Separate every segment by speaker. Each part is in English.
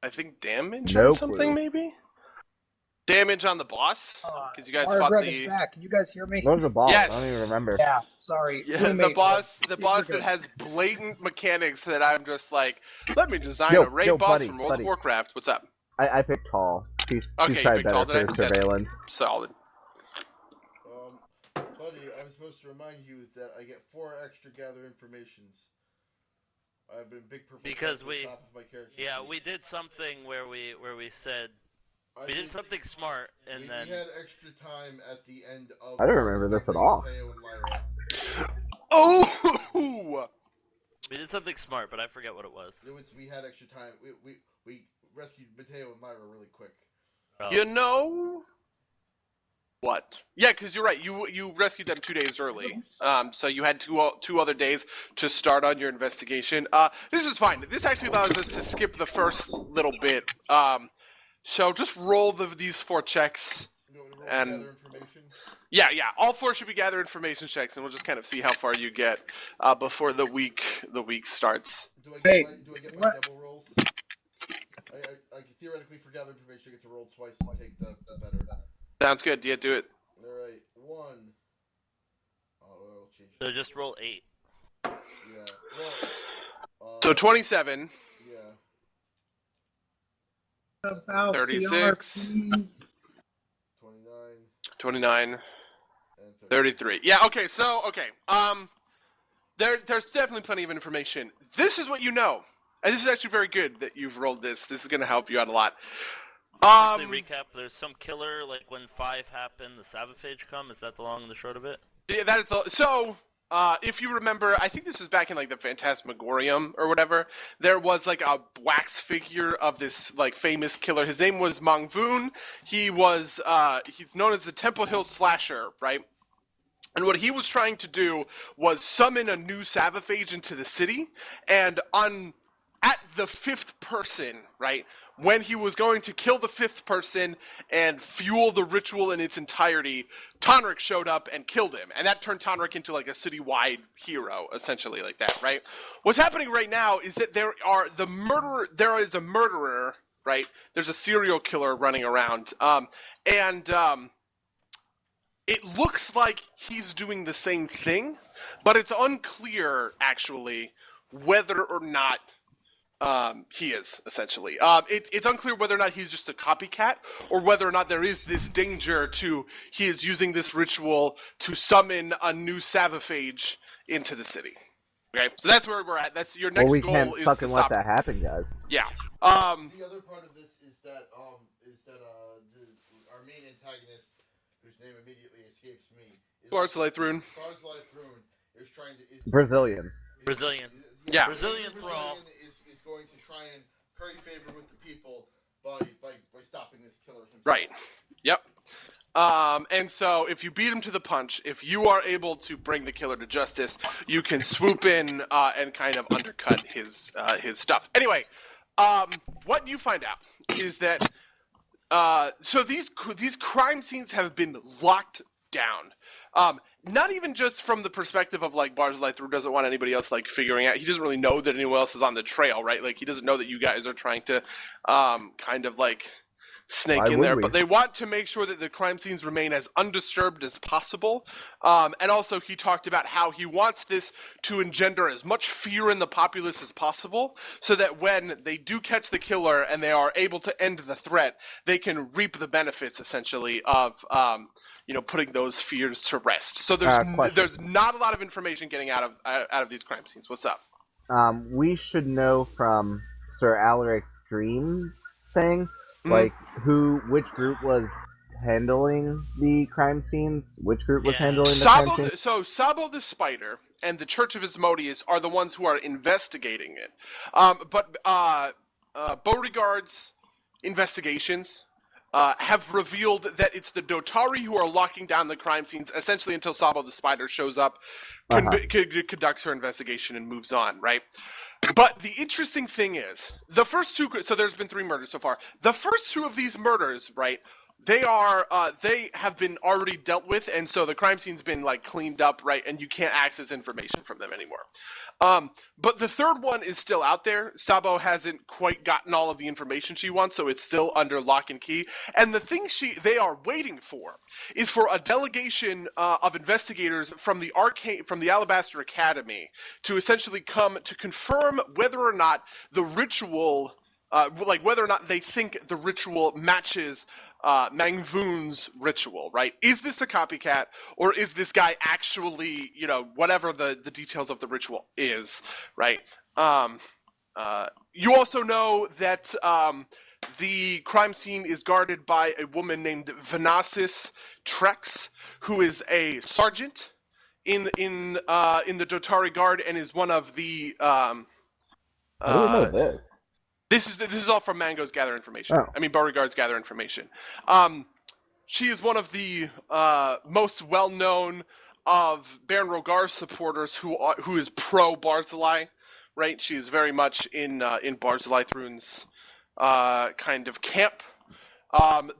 Speaker 1: I think damage
Speaker 2: No
Speaker 1: on something,
Speaker 2: clue.
Speaker 1: maybe? Damage on the boss? Because you guys
Speaker 3: Mario
Speaker 1: fought
Speaker 3: Greg is
Speaker 1: the...
Speaker 3: back. Can you guys hear me?
Speaker 2: What was the boss? I don't even
Speaker 1: Yes!
Speaker 2: remember.
Speaker 3: Yeah, sorry.
Speaker 1: Yeah, the
Speaker 3: Roommate was.
Speaker 1: boss
Speaker 3: You're
Speaker 1: that
Speaker 3: good.
Speaker 1: has blatant mechanics that I'm just like, let me design
Speaker 2: Yo,
Speaker 1: a raid
Speaker 2: yo,
Speaker 1: boss
Speaker 2: buddy,
Speaker 1: from World of
Speaker 2: buddy.
Speaker 1: Warcraft. What's up?
Speaker 2: I picked Tall. She's
Speaker 1: Okay, you
Speaker 2: probably
Speaker 1: picked all
Speaker 2: better for
Speaker 1: today? That's
Speaker 2: surveillance.
Speaker 1: solid.
Speaker 4: Buddy, I'm supposed to remind you that I get 4 extra gather informations. I've been big purple
Speaker 5: Because
Speaker 4: at
Speaker 5: we,
Speaker 4: the top of my character
Speaker 5: yeah,
Speaker 4: sheet.
Speaker 5: we did something where we said
Speaker 4: I
Speaker 5: we did something smart, and then
Speaker 4: we had extra time at the end of.
Speaker 2: I don't remember this at all.
Speaker 4: Mateo and Lyra.
Speaker 1: Oh!
Speaker 5: we did something smart, but I forget what it was.
Speaker 4: We had extra time. We rescued Mateo and Lyra really quick.
Speaker 5: Oh.
Speaker 1: You know... What? Yeah, because you're right. You rescued them 2 days early. So you had two other days to start on your investigation. This is fine. This actually allows us to skip the first little bit. So just roll these 4 checks.
Speaker 4: You want me to roll
Speaker 1: And
Speaker 4: gather information?
Speaker 1: yeah, all 4 should be gather information checks, and we'll just kind of see how far you get before the week starts.
Speaker 4: Do I get my double rolls? I theoretically for gather information I get to roll twice and take the better.
Speaker 1: Sounds good. Yeah, do it.
Speaker 4: Alright, 1. Oh, I'll change it.
Speaker 5: So just roll 8.
Speaker 4: Yeah. Well,
Speaker 1: So 27.
Speaker 4: Yeah.
Speaker 3: About
Speaker 1: 36. 29.
Speaker 4: And
Speaker 1: 33. Yeah, okay, there's definitely plenty of information. This is what you know. And this is actually very good that you've rolled this. This is going to help you out a lot.
Speaker 5: Quickly recap, there's some killer, like when 5 happened, the Savaphage come, is that the long and the short of it?
Speaker 1: Yeah, that is so, if you remember, I think this was back in, like, the Phantasmagorium or whatever, there was, like, a wax figure of this, like, famous killer. His name was Mongvoon. He was, he's known as the Temple Hill Slasher, right? And what he was trying to do was summon a new Savaphage into the city, and at the 5th person, right, when he was going to kill the 5th person and fuel the ritual in its entirety, Tonric showed up and killed him, and that turned Tonric into like a citywide hero, essentially, like that, right? What's happening right now is that there is a murderer, right? There's a serial killer running around, and it looks like he's doing the same thing, but it's unclear, actually, whether or not he is, essentially. It's unclear whether or not he's just a copycat, or whether or not there is this danger to he is using this ritual to summon a new Savaphage into the city. Okay, so that's where we're at. That's your next
Speaker 2: Well, we
Speaker 1: goal
Speaker 2: can't
Speaker 1: is
Speaker 2: fucking
Speaker 1: to
Speaker 2: let
Speaker 1: stop.
Speaker 2: that happen, guys.
Speaker 1: Yeah.
Speaker 4: the other part of this is that our main antagonist, whose name immediately escapes me, is
Speaker 1: Barzillai Thrune.
Speaker 4: Barzillai Thrune is trying to
Speaker 2: Brazilian.
Speaker 1: Yeah.
Speaker 5: Brazilian thrall.
Speaker 4: Is going to try and curry favor with the people by stopping this killer himself.
Speaker 1: Right. Yep. And so if you beat him to the punch, if you are able to bring the killer to justice, you can swoop in and kind of undercut his stuff. Anyway, what you find out is that so these crime scenes have been locked down. Not even just from the perspective of like Barzillai Thrune doesn't want anybody else like figuring out. He doesn't really know that anyone else is on the trail, right? Like he doesn't know that you guys are trying to kind of like snake in there, but they want to make sure that the crime scenes remain as undisturbed as possible. And also he talked about how he wants this to engender as much fear in the populace as possible, so that when they do catch the killer and they are able to end the threat, they can reap the benefits essentially of putting those fears to rest. So there's not a lot of information getting out of these crime scenes. What's up?
Speaker 2: We should know from Sir Alaric's dream thing, like which group was handling the crime scenes, which group was handling the crime scenes.
Speaker 1: So Sabo the Spider and the Church of Asmodeus are the ones who are investigating it. But Beauregard's investigations have revealed that it's the Dotari who are locking down the crime scenes, essentially until Sabo the Spider shows up, conducts her investigation, and moves on, right? But the interesting thing is, the first 2, so there's been 3 murders so far. The first 2 of these murders, right, they have been already dealt with, and so the crime scene's been like cleaned up, right? And you can't access information from them anymore. But the third one is still out there. Sabo hasn't quite gotten all of the information she wants, so it's still under lock and key. And the thing they are waiting for is for a delegation of investigators from the Alabaster Academy to essentially come to confirm whether or not the ritual, whether or not they think the ritual matches Mangvoon's ritual, right? Is this a copycat, or is this guy actually, whatever the details of the ritual is, right? You also know that the crime scene is guarded by a woman named Vanasis Trex, who is a sergeant in the Dotari Guard and is one of the
Speaker 2: How do we know this?
Speaker 1: This is all from Mango's gather information.
Speaker 2: Oh.
Speaker 1: I mean, Beauregard's gather information. She is one of the most well-known of Baron Rogar's supporters who is pro Barzillai, right? She is very much in Barzillai Thrun's kind of camp.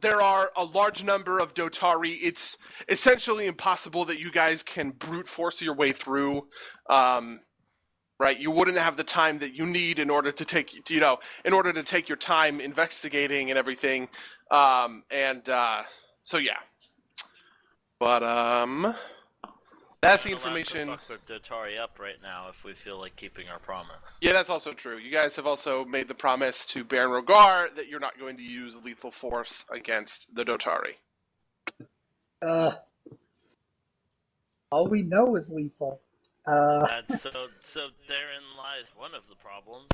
Speaker 1: There are a large number of Dotari. It's essentially impossible that you guys can brute force your way through. Right, you wouldn't have the time that you need in order to take your time investigating and everything, so yeah. But that's the information.
Speaker 5: We're allowed to fuck with Dotari up right now if we feel like keeping our promise.
Speaker 1: Yeah, that's also true. You guys have also made the promise to Baron Rogar that you're not going to use lethal force against the Dotari.
Speaker 3: All we know is lethal.
Speaker 5: So therein lies one of the problems.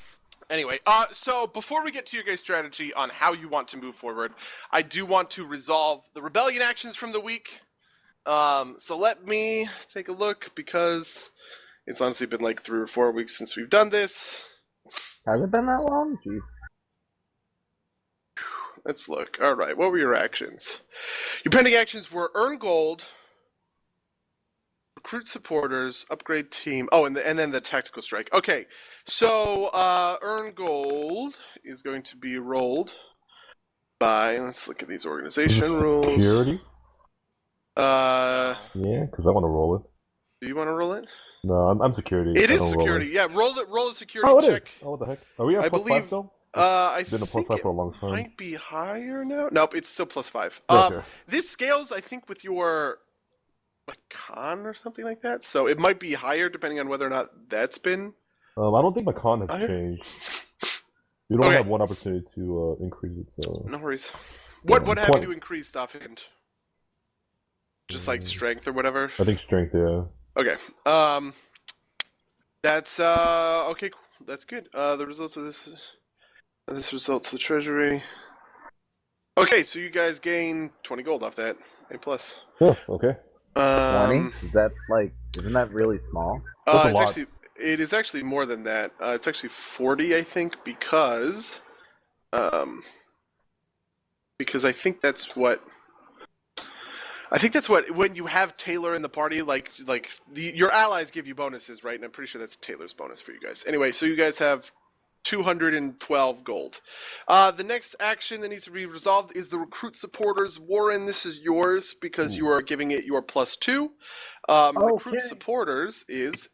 Speaker 1: Anyway, so before we get to your guys' strategy on how you want to move forward, I do want to resolve the rebellion actions from the week. So let me take a look, because it's honestly been like 3 or 4 weeks since we've done this.
Speaker 2: Has it been that long? Jeez.
Speaker 1: Let's look. All right, what were your actions? Your pending actions were earn gold, recruit supporters, upgrade team. Oh, and then the tactical strike. Okay, so earn gold is going to be rolled by. Let's look at these organization rules.
Speaker 6: Security?
Speaker 1: Yeah,
Speaker 6: because I want to roll it.
Speaker 1: Do you want to roll it?
Speaker 6: No, I'm security.
Speaker 1: It is security. Yeah, roll a security
Speaker 6: it
Speaker 1: check.
Speaker 6: Is. Oh, what the heck? Are we at
Speaker 1: I
Speaker 6: plus
Speaker 1: believe,
Speaker 6: 5 still?
Speaker 1: I
Speaker 6: It's been a plus
Speaker 1: think
Speaker 6: 5 for a long time.
Speaker 1: might be higher now. Nope, it's still plus 5.
Speaker 6: Okay.
Speaker 1: This scales, I think, with your con or something like that. So it might be higher depending on whether or not that's been.
Speaker 6: I don't think my con has
Speaker 1: higher?
Speaker 6: changed. You only
Speaker 1: Okay.
Speaker 6: have one opportunity to increase it, so.
Speaker 1: No worries. What have
Speaker 6: 20.
Speaker 1: you increased offhand? Just like strength or whatever.
Speaker 6: I think strength, yeah.
Speaker 1: Okay. That's okay. Cool. That's good. The results of this results the treasury. Okay, so you guys gain 20 gold off that. A plus.
Speaker 6: Oh, okay.
Speaker 2: 20? Is that isn't that really small?
Speaker 6: That's a lot.
Speaker 1: Actually, it is actually more than that. It's actually 40, I think, because I think that's what. I think that's what, when you have Taylor in the party, your allies give you bonuses, right? And I'm pretty sure that's Taylor's bonus for you guys. Anyway, so you guys have 212 gold. The next action that needs to be resolved is the recruit supporters. Warren, this is yours because you are giving it your +2. Recruit supporters is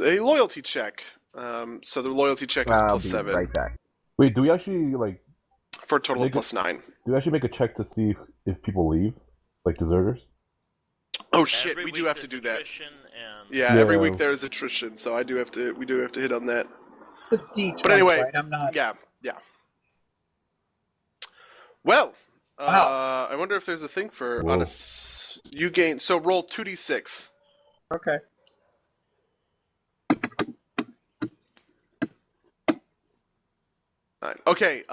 Speaker 1: a loyalty check. So the loyalty check is
Speaker 2: I'll
Speaker 1: +7.
Speaker 2: be right back.
Speaker 6: Wait, do we actually,
Speaker 1: For a total of +9.
Speaker 6: do we actually make a check to see if people leave? Like deserters?
Speaker 1: Oh shit,
Speaker 5: Every
Speaker 1: we do
Speaker 5: week
Speaker 1: have to
Speaker 5: there's
Speaker 1: do that.
Speaker 5: attrition and...
Speaker 1: Yeah,
Speaker 6: Yeah.
Speaker 1: every week there is attrition, so we do have to hit on that.
Speaker 3: The D20,
Speaker 1: But anyway,
Speaker 3: right? I'm not.
Speaker 1: Yeah. Well,
Speaker 3: Wow.
Speaker 1: I wonder if there's a thing for
Speaker 6: Whoa.
Speaker 1: you gain. So roll 2d6.
Speaker 3: Okay.
Speaker 1: Okay.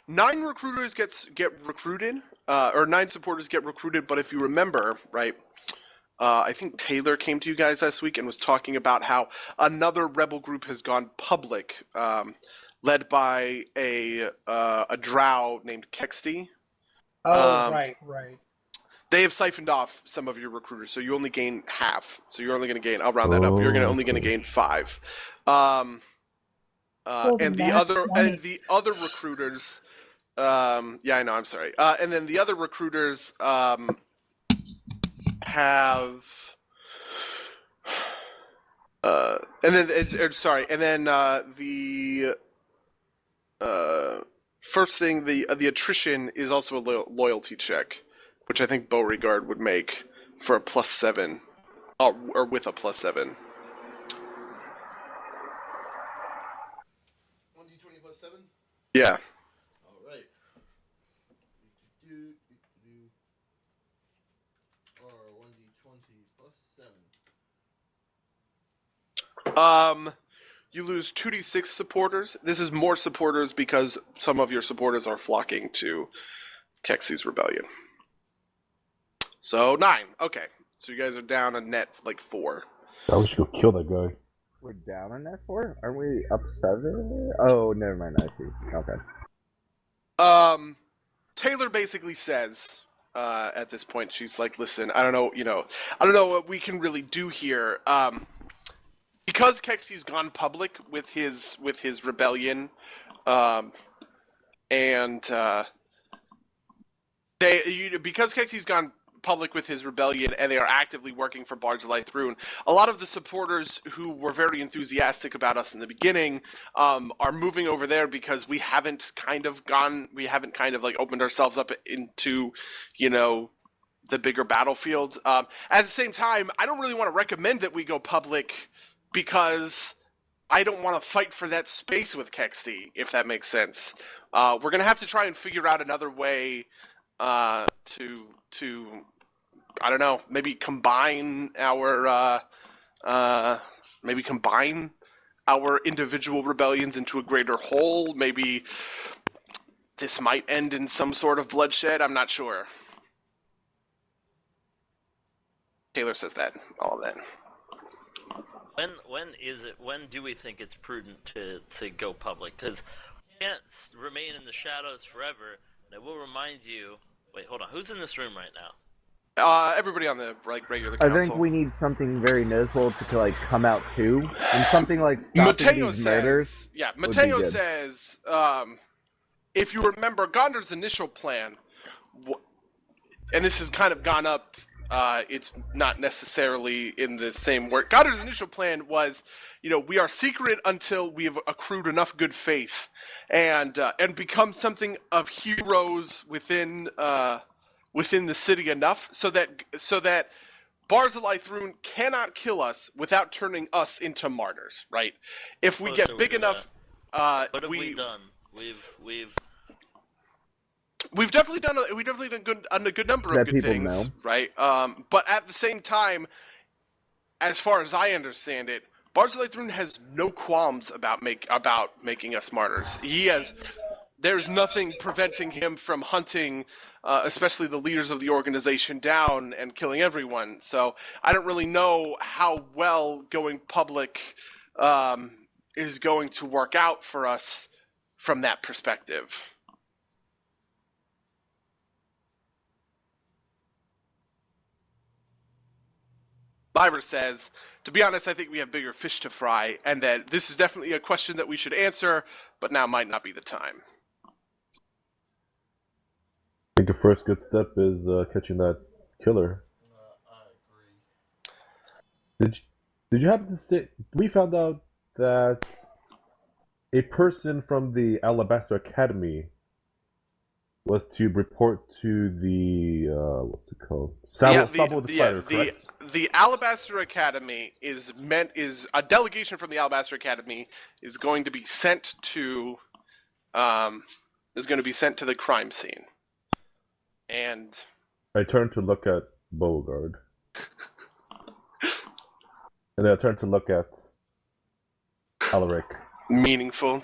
Speaker 1: 9 recruiters get recruited, or 9 supporters get recruited. But if you remember, right, I think Taylor came to you guys last week and was talking about how another rebel group has gone public, led by a drow named Kexty.
Speaker 3: Oh, right.
Speaker 1: They have siphoned off some of your recruiters, so you only gain half. So you're only going to gain. I'll round that up. You're only going to gain 5. And the other recruiters Yeah, I know. I'm sorry. And then the other recruiters have. And then sorry, and then the first thing, the attrition is also a loyalty check, which I think Beauregard would make for a +7, or with a +7.
Speaker 4: 1d20 plus 7?
Speaker 1: Yeah.
Speaker 4: Alright. Or 1d20 plus 7.
Speaker 1: You lose 2d6 supporters. This is more supporters because some of your supporters are flocking to Kexy's rebellion. So 9. Okay. So you guys are down a net like 4.
Speaker 6: I wish you could kill that guy.
Speaker 2: We're down on that 4? Aren't we up 7? Oh, never mind. I see. Okay.
Speaker 1: Taylor basically says at this point, she's like, "Listen, I don't know what we can really do here. Because Kexy's gone public with his rebellion, and because Kexy's gone public with his rebellion and they are actively working for Barzillai Thrune, a lot of the supporters who were very enthusiastic about us in the beginning are moving over there because we haven't kind of like opened ourselves up into, the bigger battlefield. At the same time, I don't really want to recommend that we go public because I don't want to fight for that space with Kexy, if that makes sense. We're going to have to try and figure out another way to I don't know, maybe combine our individual rebellions into a greater whole. Maybe this might end in some sort of bloodshed. I'm not sure. Taylor says that, all of that.
Speaker 5: When do we think it's prudent to go public? Because we can't remain in the shadows forever. And I will remind you. Wait, hold on. Who's in this room right now?
Speaker 1: Everybody on the regular council.
Speaker 2: I think we need something very noticeable to come out too, and something like stopping these murders.
Speaker 1: Yeah, Mateo says, if you remember Gondor's initial plan, and this has kind of gone up. It's not necessarily in the same word. Gondor's initial plan was, we are secret until we have accrued enough good faith, and become something of heroes within the city enough so that Barzillai Thrune cannot kill us without turning us into martyrs. Right? If we get big enough,
Speaker 5: what have we done?
Speaker 1: We've definitely done a good number of good things, know. Right? But at the same time, as far as I understand it, Barzillai Thrune has no qualms about making us martyrs. There's nothing preventing him from hunting, especially the leaders of the organization, down and killing everyone. So I don't really know how well going public is going to work out for us from that perspective. Lyra says, to be honest, I think we have bigger fish to fry, and that this is definitely a question that we should answer, but now might not be the time.
Speaker 6: I think the first good step is catching that killer.
Speaker 4: I agree.
Speaker 6: Did you happen to say, we found out that a person from the Alabaster Academy was to report to the, what's it called? Sabo the Spider, correct?
Speaker 1: The Alabaster Academy is a delegation from the Alabaster Academy is going to be sent to the crime scene. And
Speaker 6: I turned to look at Beauregard. And then I turned to look at Alaric.
Speaker 1: To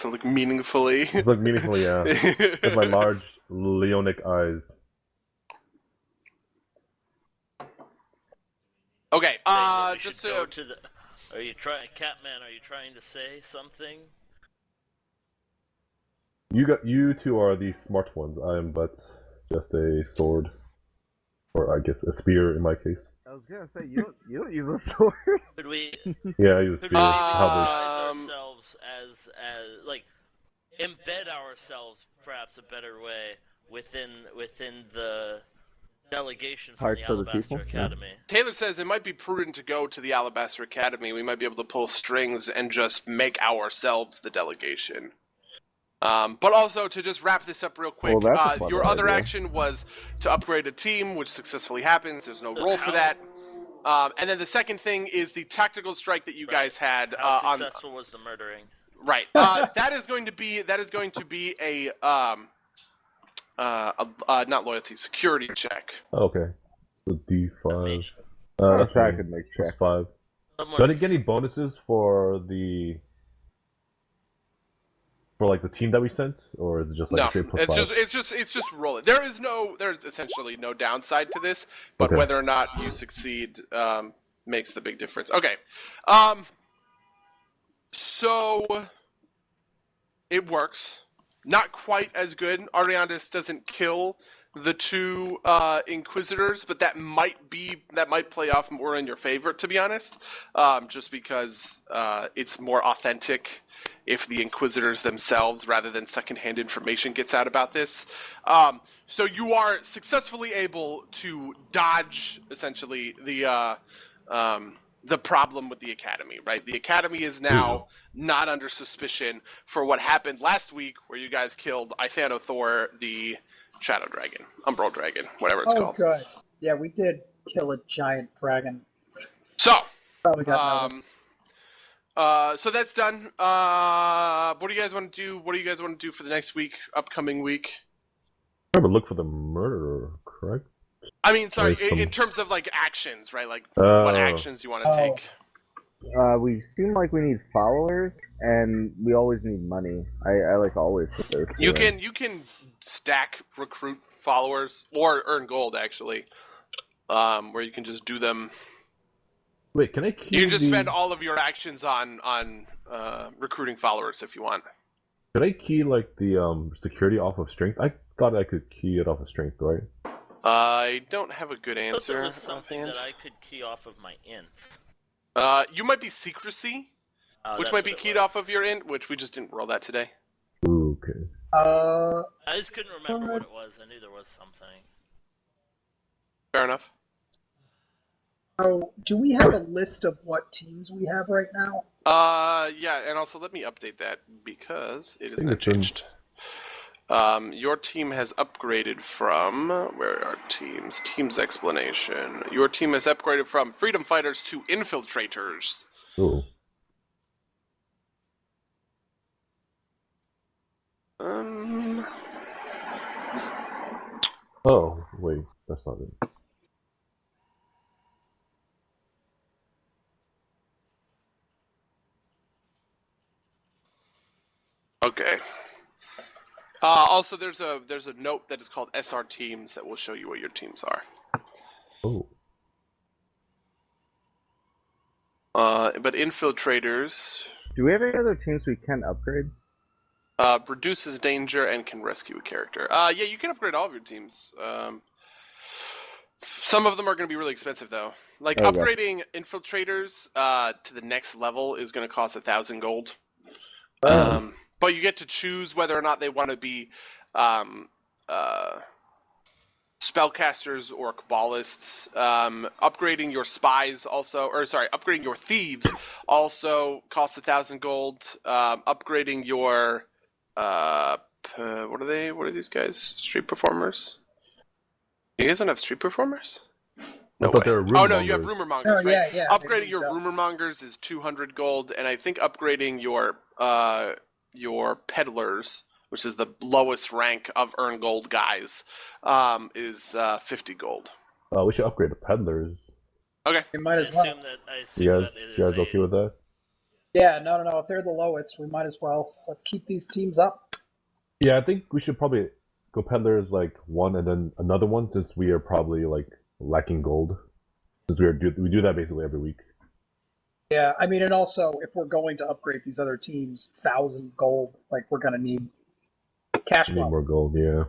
Speaker 1: look meaningfully.
Speaker 6: To look meaningfully, yeah. With my large leonic eyes.
Speaker 1: Okay, just to...
Speaker 5: Are you trying, Catman, are you trying to say something?
Speaker 6: You two are the smart ones. I am but just a sword. Or I guess a spear in my case.
Speaker 2: I was gonna say, you don't use a sword.
Speaker 5: Could we...
Speaker 6: Yeah, I use a spear.
Speaker 5: ourselves as embed ourselves perhaps a better way within the delegation from
Speaker 2: Hearts
Speaker 5: the
Speaker 2: of the
Speaker 5: Alabaster
Speaker 2: people, yeah.
Speaker 5: Academy.
Speaker 1: Taylor says it might be prudent to go to the Alabaster Academy. We might be able to pull strings and just make ourselves the delegation. But also, to just wrap this up real quick,
Speaker 2: Well, that's a clever
Speaker 1: your other
Speaker 2: idea.
Speaker 1: action was to upgrade a team, which successfully happens. There's no roll for
Speaker 5: How-
Speaker 1: that. And then the second thing is the tactical strike that you guys had
Speaker 5: How
Speaker 1: on.
Speaker 5: successful was the murdering?
Speaker 1: Right. That is going to be a not loyalty, security check.
Speaker 6: Okay. So D5.
Speaker 5: Me.
Speaker 6: That's
Speaker 2: so I
Speaker 6: me.
Speaker 2: could make
Speaker 6: That's
Speaker 2: check.
Speaker 6: 5.
Speaker 5: Someone-
Speaker 6: Do I get any bonuses for like the team that we sent, or is it just like
Speaker 1: No,
Speaker 6: straight plus
Speaker 1: it's
Speaker 6: 5?
Speaker 1: just rolling. There's essentially no downside to this, but
Speaker 6: Okay.
Speaker 1: whether or not you succeed makes the big difference. Okay, so it works. Not quite as good. Ariandis doesn't kill the two Inquisitors, but that might play off more in your favor, to be honest. Just because it's more authentic if the Inquisitors themselves, rather than secondhand information, gets out about this. So you are successfully able to dodge essentially the problem with the Academy, right? The Academy is now not under suspicion for what happened last week, where you guys killed Ithanothor, the Shadow Dragon, Umbral Dragon, whatever it's called.
Speaker 3: Good. Yeah, we did kill a giant dragon.
Speaker 1: So,
Speaker 3: Probably got noticed.
Speaker 1: so that's done. What do you guys want to do? What do you guys want to do for the next week, upcoming week?
Speaker 6: Remember, look for the murderer, correct?
Speaker 1: I mean, sorry,
Speaker 6: There's some-
Speaker 1: in terms of like actions, right? Like what actions you want to take.
Speaker 2: We seem like we need followers, and we always need money. I like always put those.
Speaker 1: You
Speaker 2: two in.
Speaker 1: can stack recruit followers or earn gold actually, where you can just do them.
Speaker 6: Wait, can I key
Speaker 1: You can just
Speaker 6: the...
Speaker 1: spend all of your actions on recruiting followers if you want.
Speaker 6: Could I key like the security off of strength? I thought I could key it off of strength, right?
Speaker 1: I don't have a good
Speaker 5: I thought there
Speaker 1: answer.
Speaker 5: was something
Speaker 1: offhand.
Speaker 5: that I could key off of my int.
Speaker 1: You might be secrecy,
Speaker 5: Oh,
Speaker 1: which
Speaker 5: that's
Speaker 1: might be
Speaker 5: what it
Speaker 1: keyed
Speaker 5: was.
Speaker 1: off of your int, which we just didn't roll that today.
Speaker 6: Ooh, okay.
Speaker 5: I just couldn't remember what it was. I knew there was something.
Speaker 1: Fair enough.
Speaker 3: Oh, do we have a list of what teams we have right now?
Speaker 1: Yeah, and also let me update that because it is
Speaker 6: think
Speaker 1: not
Speaker 6: it's in-
Speaker 1: changed. Your team has upgraded from where are teams? Teams explanation. Your team has upgraded from freedom fighters to infiltrators.
Speaker 6: Ooh. Oh, wait, that's not it.
Speaker 1: Okay. Also, there's a note that is called SR teams that will show you what your teams are.
Speaker 6: Oh.
Speaker 1: But infiltrators
Speaker 2: Do we have any other teams we can upgrade?
Speaker 1: reduces danger and can rescue a character. Yeah, you can upgrade all of your teams. Some of them are going to be really expensive though. Like
Speaker 2: Okay.
Speaker 1: upgrading infiltrators to the next level is going to cost 1,000 gold. But you get to choose whether or not they want to be spellcasters or Kabbalists. Upgrading your spies also, or sorry, upgrading your thieves also costs 1,000 gold. Upgrading your what are they? What are these guys? Street performers? You guys don't have street performers? No
Speaker 6: I thought
Speaker 1: way.
Speaker 6: they were
Speaker 1: Oh no, you have
Speaker 6: rumormongers.
Speaker 1: rumor mongers,
Speaker 3: Oh,
Speaker 1: right?
Speaker 3: yeah.
Speaker 1: Upgrading your rumor mongers is 200 gold, and I think upgrading your peddlers, which is the lowest rank of earn gold guys, is 50 gold.
Speaker 6: We should upgrade the peddlers.
Speaker 1: Okay.
Speaker 3: We might as well.
Speaker 5: I assume
Speaker 6: You guys,
Speaker 5: that it is
Speaker 6: you guys okay with that?
Speaker 3: Yeah, no. If they're the lowest, we might as well. Let's keep these teams up.
Speaker 6: Yeah, I think we should probably go peddlers like one and then another one, since we are probably like lacking gold. Since we do that basically every week.
Speaker 3: Yeah, I mean, and also, if we're going to upgrade these other teams, 1,000 gold, like, we're going to need cash
Speaker 6: We need
Speaker 3: flow.
Speaker 6: more gold, yeah.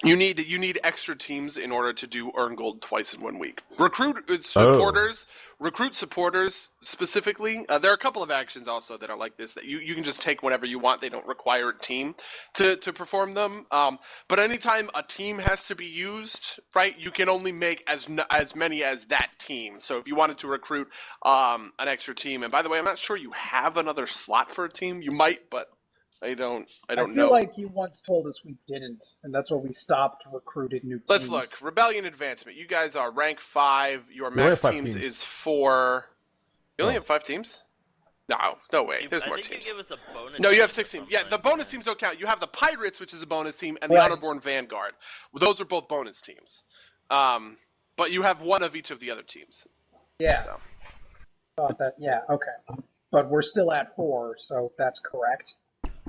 Speaker 1: You need extra teams in order to do earn gold twice in 1 week. Recruit supporters specifically. There are a couple of actions also that are like this that you can just take whenever you want. They don't require a team to perform them. But anytime a team has to be used, right, you can only make as many as that team. So if you wanted to recruit an extra team, and by the way, I'm not sure you have another slot for a team. You might, but I don't
Speaker 3: I feel
Speaker 1: know.
Speaker 3: like you once told us we didn't, and that's why we stopped recruiting new teams.
Speaker 1: Let's look. Rebellion Advancement. You guys are rank 5. Your
Speaker 6: only
Speaker 1: max
Speaker 6: have 5
Speaker 1: teams
Speaker 6: teams.
Speaker 1: is 4. You only
Speaker 6: Oh.
Speaker 1: have 5 teams? No way. There's more
Speaker 5: I think
Speaker 1: teams.
Speaker 5: you give us a bonus.
Speaker 1: No, you have
Speaker 5: team or
Speaker 1: 6 teams. Yeah,
Speaker 5: something.
Speaker 1: the bonus teams don't count. You have the Pirates, which is a bonus team, and the
Speaker 3: Right.
Speaker 1: Honorborn Vanguard. Those are both bonus teams. But you have one of each of the other teams.
Speaker 3: Yeah,
Speaker 1: So.
Speaker 3: thought that. Yeah, okay. But we're still at 4, so that's correct.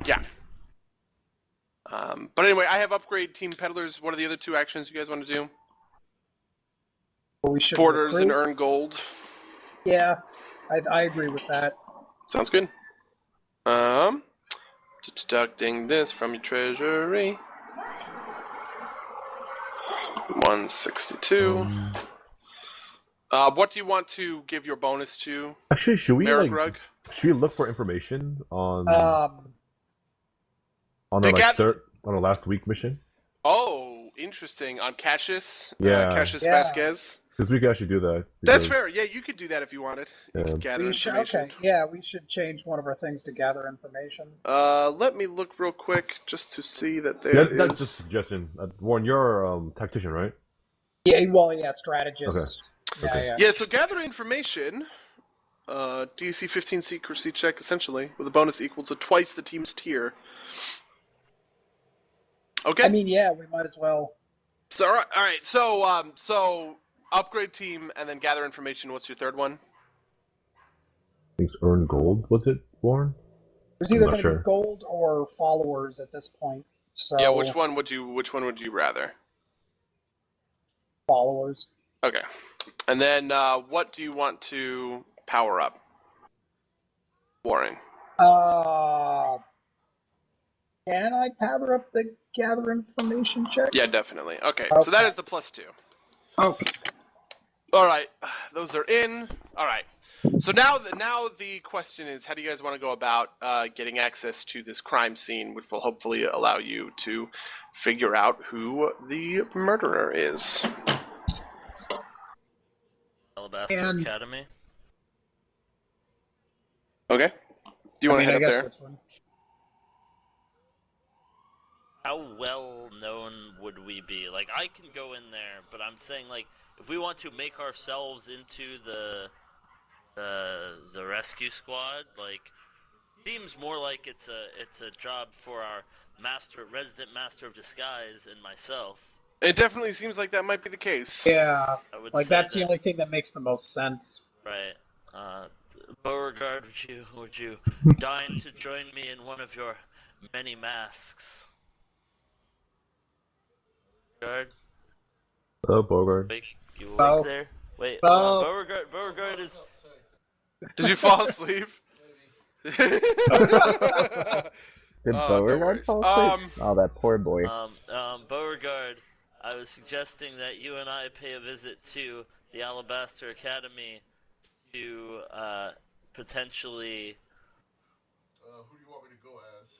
Speaker 1: Yeah. But anyway, I have upgrade team peddlers. What are the other 2 actions you guys want to do?
Speaker 3: But we should
Speaker 1: Porters and
Speaker 3: recruit.
Speaker 1: earn gold.
Speaker 3: Yeah, I agree with that.
Speaker 1: Sounds good. Deducting this from your treasury. 162. What do you want to give your bonus to?
Speaker 6: Actually, should we
Speaker 1: Marigrug?
Speaker 6: should we look for information on
Speaker 1: They
Speaker 6: our
Speaker 1: gather-
Speaker 6: on our last week mission?
Speaker 1: Oh, interesting. On Cassius?
Speaker 6: Yeah.
Speaker 1: Cassius
Speaker 3: Yeah.
Speaker 1: Vasquez?
Speaker 6: Because we could actually do that.
Speaker 1: That's
Speaker 6: because-
Speaker 1: fair. Yeah, you could do that if you wanted. You
Speaker 6: Yeah.
Speaker 1: could gather
Speaker 3: we should,
Speaker 1: information.
Speaker 3: okay, yeah, we should change one of our things to gather information.
Speaker 1: Let me look real quick just to see that there
Speaker 6: Yeah, that's
Speaker 1: is-
Speaker 6: just a suggestion. Warren, you're a tactician, right?
Speaker 3: Yeah, well, yeah, strategist.
Speaker 6: Okay.
Speaker 3: Yeah,
Speaker 6: Okay.
Speaker 3: yeah.
Speaker 1: Yeah, so gather information. DC 15 secrecy check, essentially, with a bonus equal to twice the team's tier. Okay.
Speaker 3: I mean, yeah, we might as well.
Speaker 1: So all right. So upgrade team and then gather information. What's your third one?
Speaker 6: I think it's earn gold. Was it, Warren?
Speaker 3: There's either
Speaker 6: I'm not
Speaker 3: going to
Speaker 6: sure.
Speaker 3: be gold or followers at this point. So
Speaker 1: Yeah. Which one would you rather?
Speaker 3: followers.
Speaker 1: Okay. And then what do you want to power up? Warren.
Speaker 3: Can I power up the gather information check?
Speaker 1: Yeah, definitely. Okay.
Speaker 3: Okay.
Speaker 1: So that is the +2.
Speaker 3: Okay.
Speaker 1: All right. Those are in. All right. So now the question is, how do you guys want to go about getting access to this crime scene, which will hopefully allow you to figure out who the murderer is?
Speaker 5: Alabaster
Speaker 3: And-
Speaker 5: Academy.
Speaker 1: Okay. Do you want to
Speaker 3: I
Speaker 1: head up
Speaker 3: guess
Speaker 1: there?
Speaker 3: that's one.
Speaker 5: How well known would we be? Like, I can go in there, but I'm saying, like, if we want to make ourselves into the rescue squad, like, seems more like it's a job for our resident master of disguise and myself.
Speaker 1: It definitely seems like that might be the case.
Speaker 3: Yeah,
Speaker 5: I would
Speaker 3: like
Speaker 5: say
Speaker 3: that's the
Speaker 5: that-
Speaker 3: only thing that makes the most sense.
Speaker 5: Right. Beauregard, would you deign to join me in one of your many masks? Beauregard,
Speaker 6: Oh, Bogart.
Speaker 5: wake, you awake
Speaker 3: Bo.
Speaker 5: there? Wait,
Speaker 3: Bo.
Speaker 5: Beauregard is...
Speaker 1: Did you fall asleep?
Speaker 2: Did
Speaker 1: No
Speaker 2: Beauregard
Speaker 1: worries.
Speaker 2: fall asleep? Oh, that poor boy.
Speaker 5: Beauregard, I was suggesting that you and I pay a visit to the Alabaster Academy to potentially.
Speaker 4: Who do you want me to go as?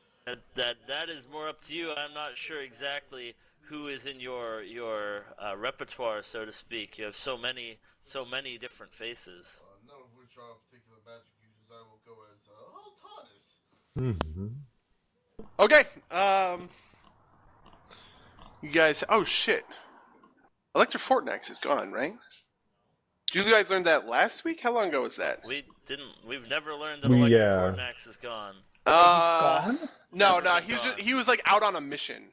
Speaker 5: That is more up to you. I'm not sure exactly who is in your repertoire, so to speak. You have so many different faces.
Speaker 4: None of which are particular magic users. I will go as Altanis.
Speaker 1: Okay. You guys. Oh shit. Electro Fortnite is gone, right? Did you guys learn that last week? How long ago was that?
Speaker 5: We've never learned that
Speaker 6: Yeah.
Speaker 5: Electro Fortnite is gone.
Speaker 3: He's gone?
Speaker 1: No,
Speaker 5: Never
Speaker 1: he was like out on a mission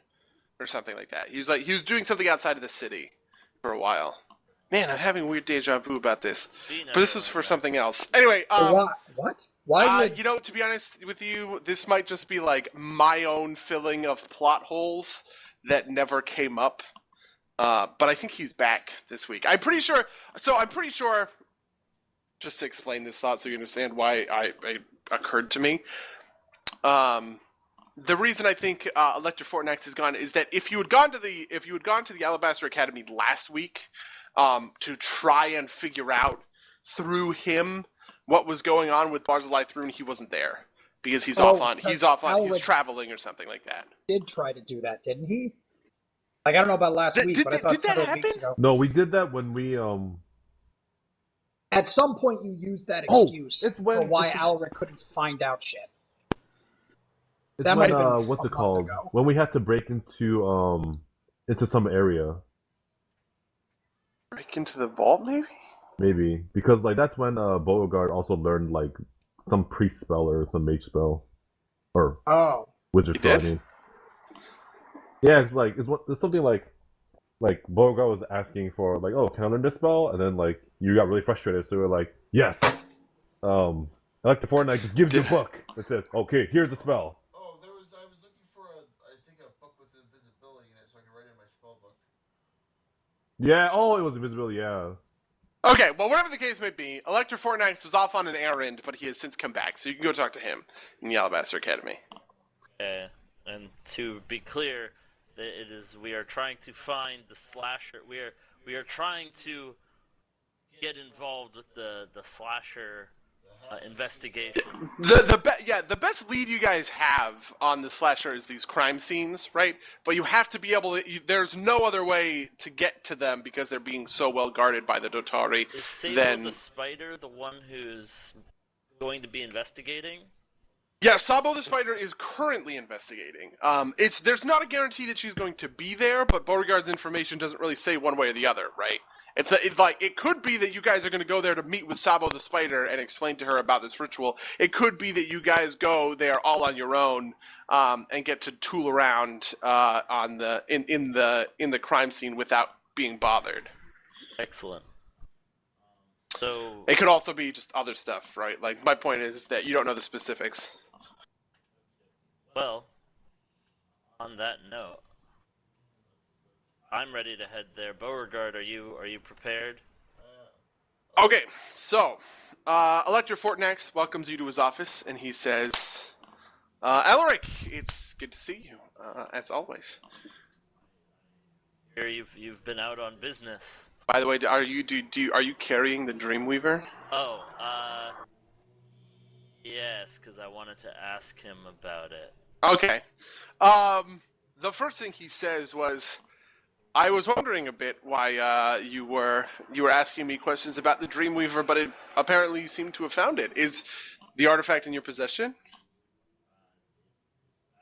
Speaker 1: or something like that. He was doing something outside of the city for a while. Man, I'm having weird deja vu about this.
Speaker 5: We
Speaker 1: But this
Speaker 5: never
Speaker 1: was for
Speaker 5: learned that.
Speaker 1: something else. Anyway,
Speaker 3: What? Why would...
Speaker 1: you know, to be honest with you, this might just be like my own filling of plot holes that never came up. But I think he's back this week. I'm pretty sure. Just to explain this thought, so you understand why it occurred to me. the reason I think Elector Fortnax is gone is that if you had gone to the Alabaster Academy last week, to try and figure out through him what was going on with Barzillai Thrune, he wasn't there because he's
Speaker 3: Alaric
Speaker 1: traveling or something like that.
Speaker 3: did try to do that, didn't he? Like, I don't know about last week, but I thought
Speaker 1: Did that
Speaker 3: several
Speaker 1: happen?
Speaker 3: weeks ago.
Speaker 6: No, we did that when we
Speaker 3: At some point, you used that
Speaker 6: Oh,
Speaker 3: excuse
Speaker 6: it's when-
Speaker 3: for why
Speaker 6: it's-
Speaker 3: Alaric couldn't find out shit.
Speaker 6: It's
Speaker 3: That
Speaker 6: when,
Speaker 3: might have been
Speaker 6: what's
Speaker 3: a
Speaker 6: it
Speaker 3: month
Speaker 6: called?
Speaker 3: ago.
Speaker 6: When we had to break into some area.
Speaker 1: Break into the vault, maybe?
Speaker 6: Maybe. Because like that's when Beauregard also learned like some priest spell or some mage spell. Or
Speaker 3: Oh.
Speaker 6: wizard
Speaker 1: He
Speaker 6: spell, I
Speaker 1: did?
Speaker 6: mean. Yeah, it's something like Beauregard was asking for like, oh, can I learn this spell? And then like you got really frustrated, so we were like, yes. Like the Fortnite just gives you a book that says, okay, here's a spell.
Speaker 4: Oh, I was looking for a book with invisibility in it so I could write it in my spell book.
Speaker 6: Yeah, it was invisible, yeah.
Speaker 1: Okay, well, whatever the case may be, Elector Fortnax was off on an errand, but he has since come back, so you can go talk to him in the Alabaster Academy.
Speaker 5: And to be clear, we are trying to find the slasher. We are trying to get involved with the slasher investigation.
Speaker 1: The best lead you guys have on the slasher is these crime scenes, right? But you have to be able to. There's no other way to get to them because they're being so well guarded by the Dotari.
Speaker 5: Is Sabo the spider the one who's going to be investigating?
Speaker 1: Yeah, Sabo the Spider is currently investigating. There's not a guarantee that she's going to be there, but Beauregard's information doesn't really say one way or the other, right? It could be that you guys are going to go there to meet with Sabo the Spider and explain to her about this ritual. It could be that you guys go there all on your own and get to tool around in the crime scene without being bothered.
Speaker 5: Excellent. So
Speaker 1: it could also be just other stuff, right? Like my point is that you don't know the specifics.
Speaker 5: Well, on that note, I'm ready to head there. Beauregard, are you prepared?
Speaker 1: Okay, so Elector Fortnax welcomes you to his office, and he says, "Alaric, it's good to see you, as always.
Speaker 5: Here you've been out on business.
Speaker 1: By the way, are you carrying the Dreamweaver?"
Speaker 5: Oh, yes, because I wanted to ask him about it.
Speaker 1: Okay. The first thing he says was, "I was wondering a bit why you were asking me questions about the Dreamweaver, but apparently you seem to have found it. Is the artifact in your possession?"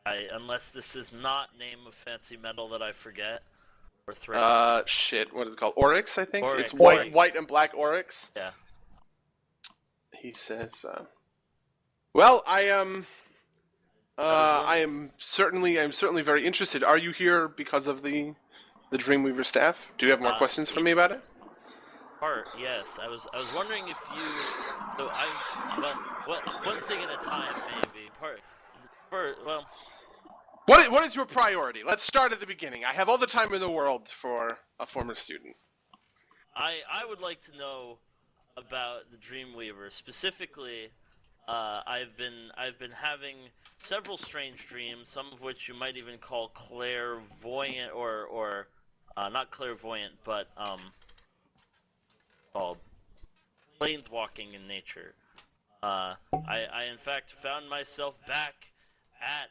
Speaker 5: Unless this is not name of fancy metal that I forget, or threats.
Speaker 1: Shit, what is it called? Oryx, I think?
Speaker 5: Oryx.
Speaker 1: It's white and black Oryx.
Speaker 5: Yeah.
Speaker 1: He says, "Well, I'm certainly very interested. Are you here because of the Dreamweaver staff? Do you have more questions for me about it?"
Speaker 5: Part, yes. I was wondering if you. So one thing at a time, maybe.
Speaker 1: What is your priority? Let's start at the beginning. I have all the time in the world for a former student.
Speaker 5: I would like to know about the Dreamweaver. Specifically, I've been having several strange dreams, some of which you might even call clairvoyant or not clairvoyant, but called planeswalking in nature. I in fact found myself back at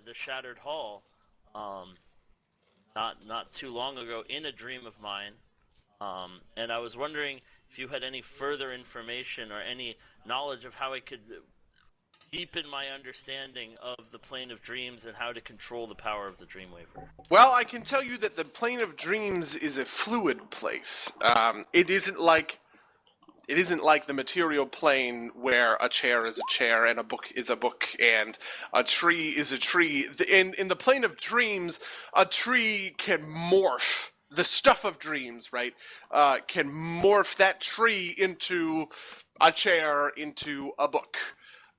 Speaker 5: the Shattered Hall, not too long ago in a dream of mine, and I was wondering if you had any further information or any knowledge of how I could deepen my understanding of the Plane of Dreams and how to control the power of the Dreamweaver.
Speaker 1: Well, I can tell you that the Plane of Dreams is a fluid place. It isn't like the material plane where a chair is a chair and a book is a book and a tree is a tree. In the Plane of Dreams, a tree can morph. The stuff of dreams, right, can morph that tree into a chair, into a book.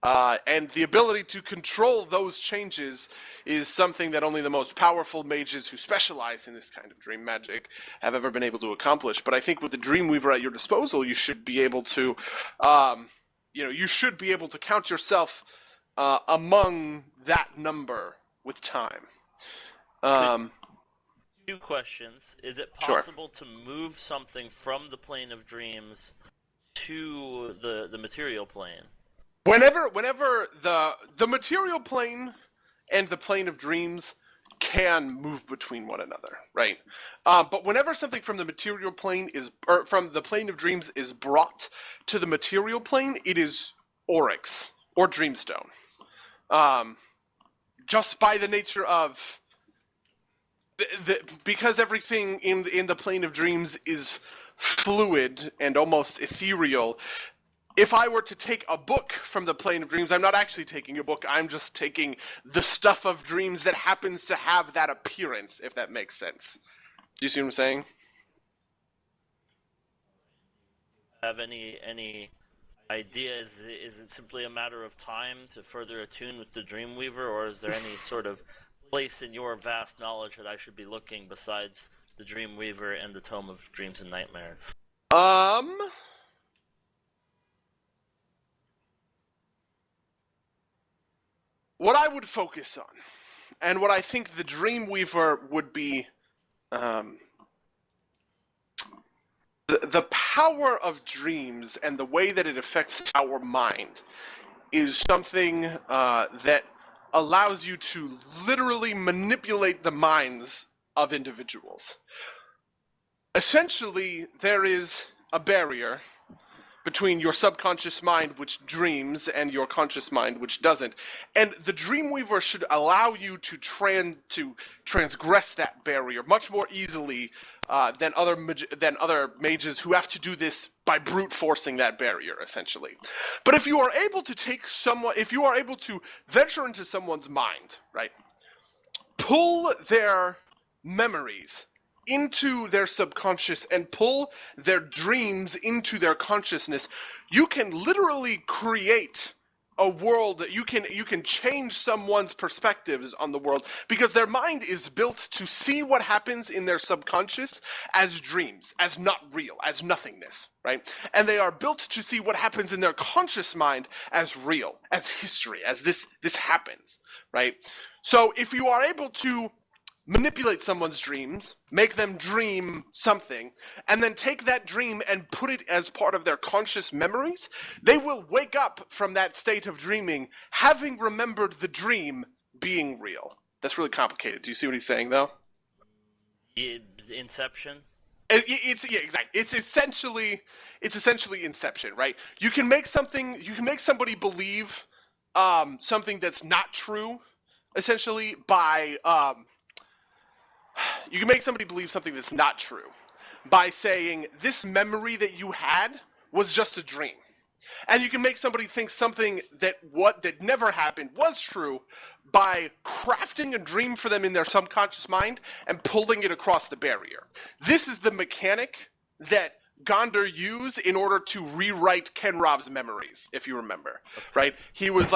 Speaker 1: And the ability to control those changes is something that only the most powerful mages who specialize in this kind of dream magic have ever been able to accomplish. But I think with the Dreamweaver at your disposal, you should be able to, count yourself among that number with time.
Speaker 5: 2 questions. Is it
Speaker 1: Sure.
Speaker 5: possible to move something from the plane of dreams to the material plane?
Speaker 1: Whenever the material plane and the plane of dreams can move between one another, right? But whenever something from the material plane or from the plane of dreams is brought to the material plane, it is oryx or dreamstone. Just by the nature of because everything in the plane of dreams is fluid and almost ethereal. If I were to take a book from the plane of dreams, I'm not actually taking a book, I'm just taking the stuff of dreams that happens to have that appearance, if that makes sense. Do you see what I'm saying?
Speaker 5: Have any idea? Is it simply a matter of time to further attune with the Dreamweaver, or is there any sort of place in your vast knowledge that I should be looking besides the Dreamweaver and the Tome of Dreams and Nightmares?
Speaker 1: What I would focus on, and what I think the Dreamweaver would be, the power of dreams and the way that it affects our mind is something that allows you to literally manipulate the minds of individuals. Essentially, there is a barrier between your subconscious mind, which dreams, and your conscious mind, which doesn't. And the Dreamweaver should allow you to transgress that barrier much more easily than other mages who have to do this by brute forcing that barrier, essentially. But if you are able to venture into someone's mind, right, pull their memories into their subconscious and pull their dreams into their consciousness, you can literally create a world that you can change someone's perspectives on the world, because their mind is built to see what happens in their subconscious as dreams, as not real, as nothingness, right? And they are built to see what happens in their conscious mind as real, as history, as this happens, right? So if you are able to manipulate someone's dreams, make them dream something, and then take that dream and put it as part of their conscious memories, they will wake up from that state of dreaming having remembered the dream being real. That's really complicated. Do you see what he's saying, though?
Speaker 5: Inception?
Speaker 1: Exactly. It's essentially Inception, right? You can make somebody believe something that's not true, essentially, by you can make somebody believe something that's not true by saying this memory that you had was just a dream. And you can make somebody think something that never happened was true by crafting a dream for them in their subconscious mind and pulling it across the barrier. This is the mechanic that Gondor used in order to rewrite Kenrov's memories, if you remember, right? He was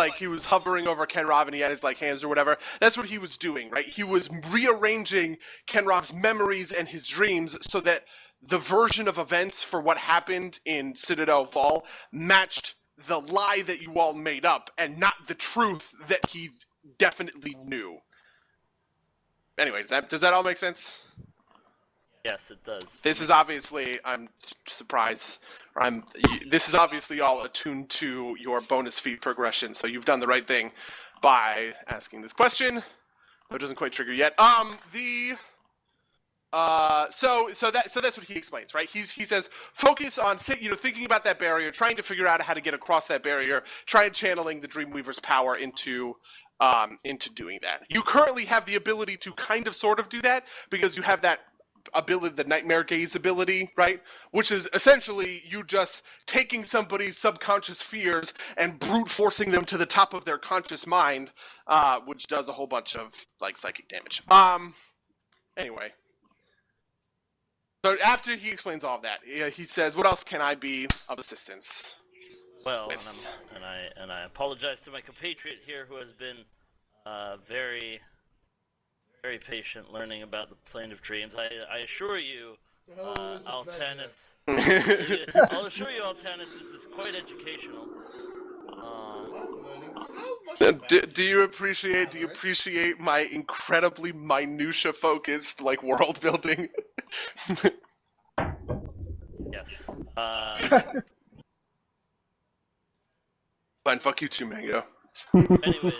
Speaker 1: hovering over Kenrov and he had his hands or whatever. That's what he was doing, right? He was rearranging Kenrov's memories and his dreams so that the version of events for what happened in Citadel Fall matched the lie that you all made up and not the truth that he definitely knew. Anyway, does that all make sense?
Speaker 5: Yes, it does.
Speaker 1: This is obviously, I'm surprised, this is obviously all attuned to your bonus feat progression, so you've done the right thing by asking this question. Though it doesn't quite trigger yet. So that's what he explains, right? He says focus on thinking about that barrier, trying to figure out how to get across that barrier, try channeling the Dreamweaver's power into doing that. You currently have the ability to kind of sort of do that because you have that ability, the Nightmare Gaze ability, right? Which is essentially you just taking somebody's subconscious fears and brute forcing them to the top of their conscious mind, which does a whole bunch of psychic damage. Anyway. So after he explains all of that, he says, "What else can I be of assistance?"
Speaker 5: Well, and I apologize to my compatriot here who has been very, very patient learning about the plane of dreams. I assure you, Altanith. I'll assure you, Altanith, this is quite educational.
Speaker 4: I'm learning so
Speaker 1: Do you appreciate my incredibly minutia focused like world building?
Speaker 5: Yes.
Speaker 1: Fine, fuck you too, Mango.
Speaker 5: Anyways,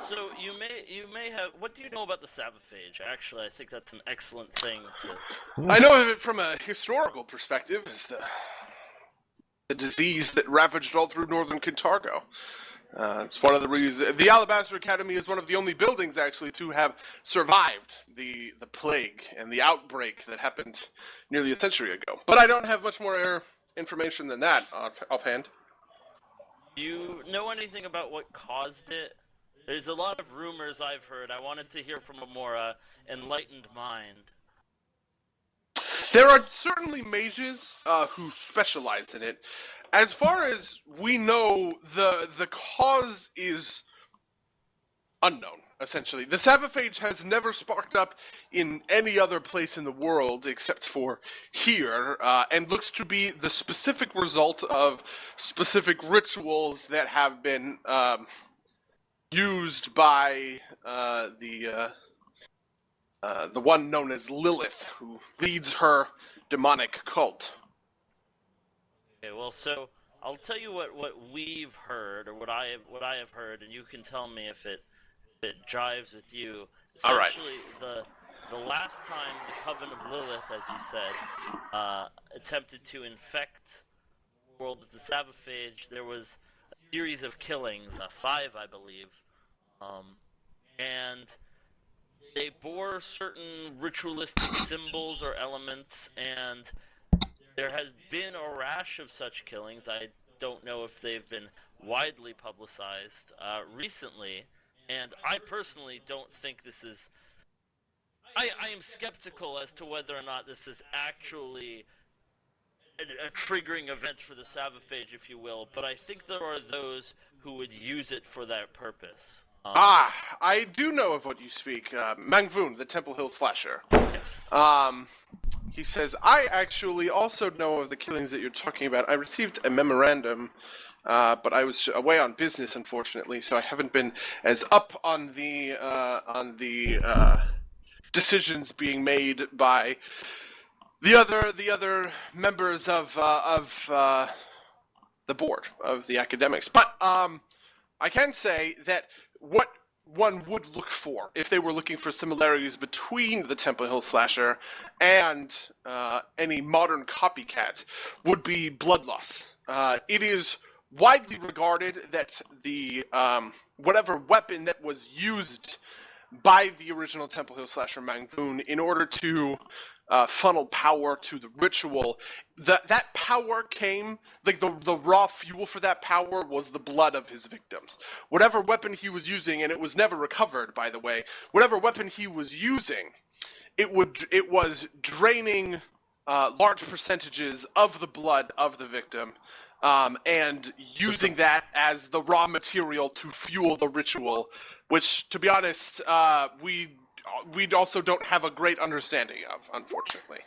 Speaker 5: so you may have. What do you know about the Savaphage? Actually, I think that's an excellent thing to.
Speaker 1: I know of it from a historical perspective as the disease that ravaged all through northern Kintargo. It's one of the reasons the Alabaster Academy is one of the only buildings actually to have survived the plague and the outbreak that happened nearly a century ago. But I don't have much more information than that offhand.
Speaker 5: Do you know anything about what caused it? There's a lot of rumors I've heard. I wanted to hear from a more enlightened mind.
Speaker 1: There are certainly mages who specialize in it. As far as we know, the cause is unknown, essentially. The Savaphage has never sparked up in any other place in the world except for here, and looks to be the specific result of specific rituals that have been used by the one known as Lilith, who leads her demonic cult.
Speaker 5: Okay, well, so I'll tell you what we've heard, or what I have heard, and you can tell me if it jives with you.
Speaker 1: All right.
Speaker 5: Essentially, the last time the Coven of Lilith, as you said, attempted to infect the world with the Savaphage, there was a series of killings, 5, I believe, and they bore certain ritualistic symbols or elements, and there has been a rash of such killings. I don't know if they've been widely publicized recently, and I personally don't think this is... I am skeptical as to whether or not this is actually a triggering event for the Savaphage, if you will, but I think there are those who would use it for that purpose.
Speaker 1: I do know of what you speak. Mangvoon, the Temple Hill Slasher.
Speaker 5: Yes.
Speaker 1: He says, I actually also know of the killings that you're talking about. I received a memorandum, but I was away on business, unfortunately, so I haven't been as up on the decisions being made by the other members of the board of the academics. But I can say that what one would look for if they were looking for similarities between the Temple Hill Slasher and any modern copycat would be blood loss. It is widely regarded that the whatever weapon that was used by the original Temple Hill Slasher Mangvoon in order to funnel power to the ritual, that power came, like the raw fuel for that power was the blood of his victims. Whatever weapon he was using, and it was never recovered, by the way, whatever weapon he was using, it was draining large percentages of the blood of the victim, and using that as the raw material to fuel the ritual, which, to be honest, we also don't have a great understanding of, unfortunately.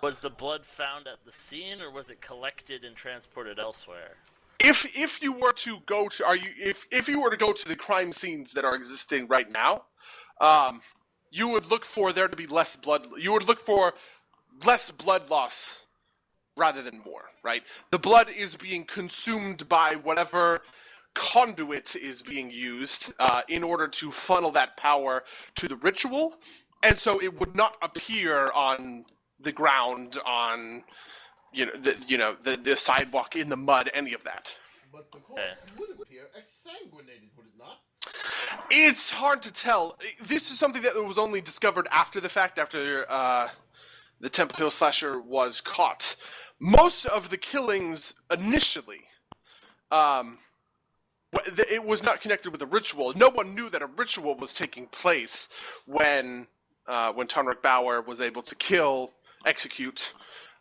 Speaker 5: Was the blood found at the scene, or was it collected and transported elsewhere?
Speaker 1: If you were to go to if you were to go to the crime scenes that are existing right now, you would look for there to be less blood. You would look for less blood loss rather than more, right? The blood is being consumed by whatever conduit is being used in order to funnel that power to the ritual, and so it would not appear on the ground, on the sidewalk, in the mud, any of that.
Speaker 4: But the corpse would appear exsanguinated, would it not?
Speaker 1: It's hard to tell. This is something that was only discovered after the fact, after the Temple Hill Slasher was caught. Most of the killings initially, it was not connected with a ritual. No one knew that a ritual was taking place when Tonrik Bauer was able to execute,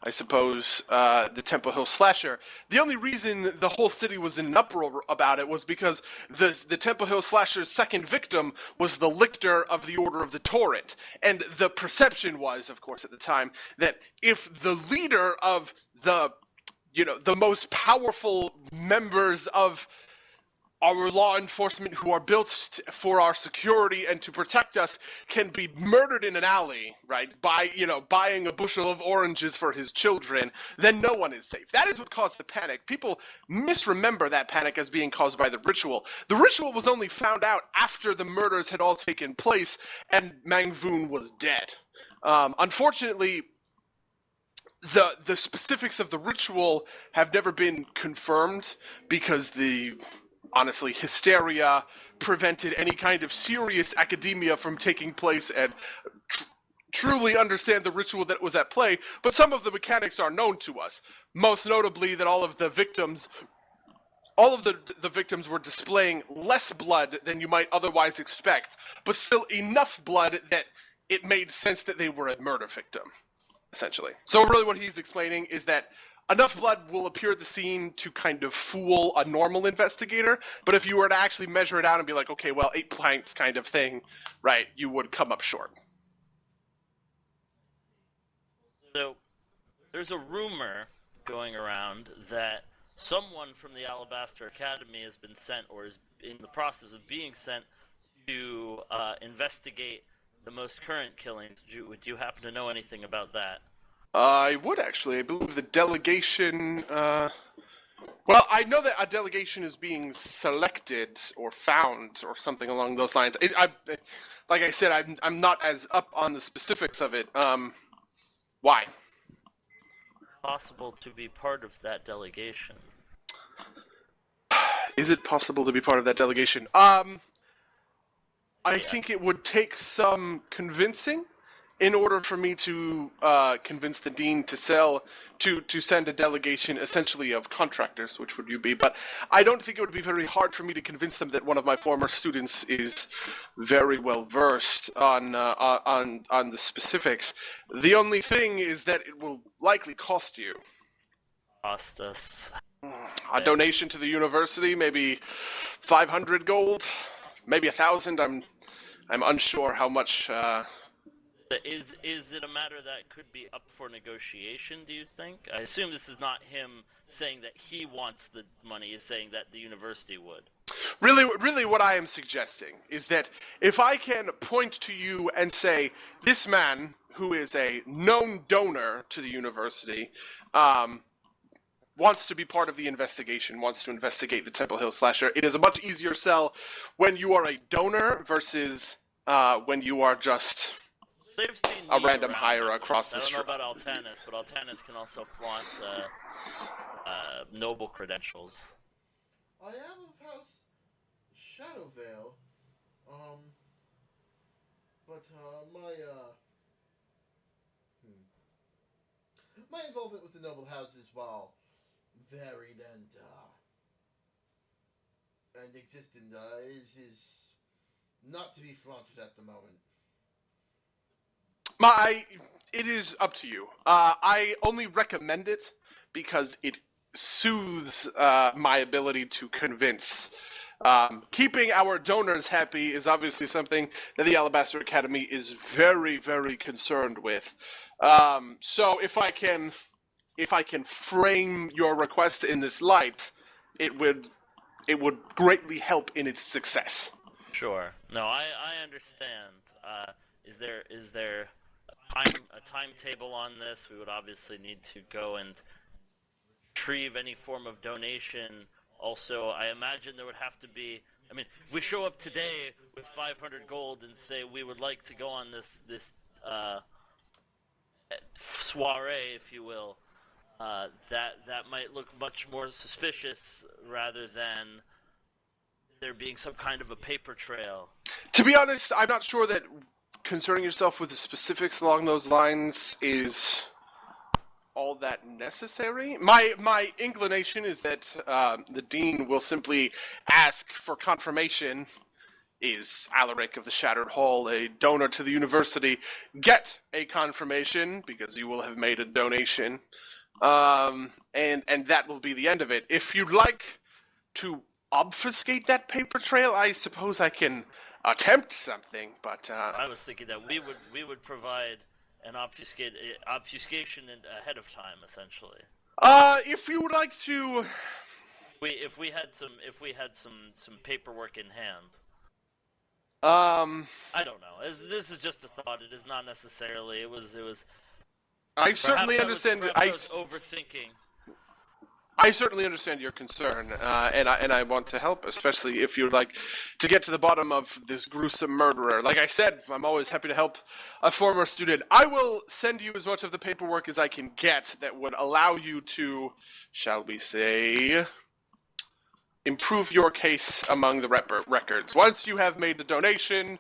Speaker 1: I suppose, the Temple Hill Slasher. The only reason the whole city was in an uproar about it was because the Temple Hill Slasher's second victim was the lictor of the Order of the Torrent. And the perception was, of course, at the time, that if the leader of the most powerful members of our law enforcement who are built for our security and to protect us can be murdered in an alley, right, by, buying a bushel of oranges for his children, then no one is safe. That is what caused the panic. People misremember that panic as being caused by the ritual. The ritual was only found out after the murders had all taken place and Mangvoon was dead. Unfortunately, the specifics of the ritual have never been confirmed because honestly, hysteria prevented any kind of serious academia from taking place and truly understand the ritual that was at play, but some of the mechanics are known to us. Most notably that all of the victims were displaying less blood than you might otherwise expect, but still enough blood that it made sense that they were a murder victim, essentially. So really what he's explaining is that enough blood will appear at the scene to kind of fool a normal investigator, but if you were to actually measure it out and be like, okay, well, 8 pints kind of thing, right, you would come up short.
Speaker 5: So, there's a rumor going around that someone from the Alabaster Academy has been sent, or is in the process of being sent, to investigate the most current killings. Would you happen to know anything about that?
Speaker 1: I would actually. I believe the delegation. Well, I know that a delegation is being selected or found or something along those lines. Like I said, I'm not as up on the specifics of it. Why?
Speaker 5: Possible to be part of that delegation.
Speaker 1: Is it possible to be part of that delegation? I think it would take some convincing in order for me to convince the dean to send a delegation essentially of contractors, which would you be. But I don't think it would be very hard for me to convince them that one of my former students is very well versed on the specifics. The only thing is that it will likely cost you.
Speaker 5: Cost us.
Speaker 1: A donation to the university, maybe 500 gold, maybe 1,000. I'm unsure how much.
Speaker 5: Is it a matter that could be up for negotiation, do you think? I assume this is not him saying that he wants the money, he's saying that the university would.
Speaker 1: Really what I am suggesting is that if I can point to you and say, this man, who is a known donor to the university, wants to be part of the investigation, wants to investigate the Temple Hill Slasher, it is a much easier sell when you are a donor versus when you are just a random hire across the street.
Speaker 5: I don't know about Altanis, but Altanis can also flaunt noble credentials.
Speaker 4: I am of House Shadowvale, but my involvement with the noble house is, well, varied and existent. Is not to be flaunted at the moment.
Speaker 1: It is up to you. I only recommend it because it soothes my ability to convince. Keeping our donors happy is obviously something that the Alabaster Academy is very, very concerned with. So if I can frame your request in this light, it would greatly help in its success.
Speaker 5: Sure. No, I understand. Is there a timetable on this? We would obviously need to go and retrieve any form of donation. Also, I imagine there would have to be. I mean, if we show up today with 500 gold and say we would like to go on this soiree, if you will, that might look much more suspicious rather than there being some kind of a paper trail.
Speaker 1: To be honest, I'm not sure that concerning yourself with the specifics along those lines is all that necessary. My inclination is that the dean will simply ask for confirmation. Is Alaric of the Shattered Hall a donor to the university? Get a confirmation, because you will have made a donation. And that will be the end of it. If you'd like to obfuscate that paper trail, I suppose I can attempt something, but
Speaker 5: I was thinking that we would provide an obfuscation ahead of time, essentially.
Speaker 1: If you would like to
Speaker 5: if we had some paperwork in hand.
Speaker 1: Um,
Speaker 5: I don't know. This is just a thought. It is not necessarily. It was.
Speaker 1: I certainly understand.
Speaker 5: Perhaps I was overthinking.
Speaker 1: I certainly understand your concern, and I want to help, especially if you'd like to get to the bottom of this gruesome murderer. Like I said, I'm always happy to help a former student. I will send you as much of the paperwork as I can get that would allow you to, shall we say, improve your case among the records. Once you have made the donation,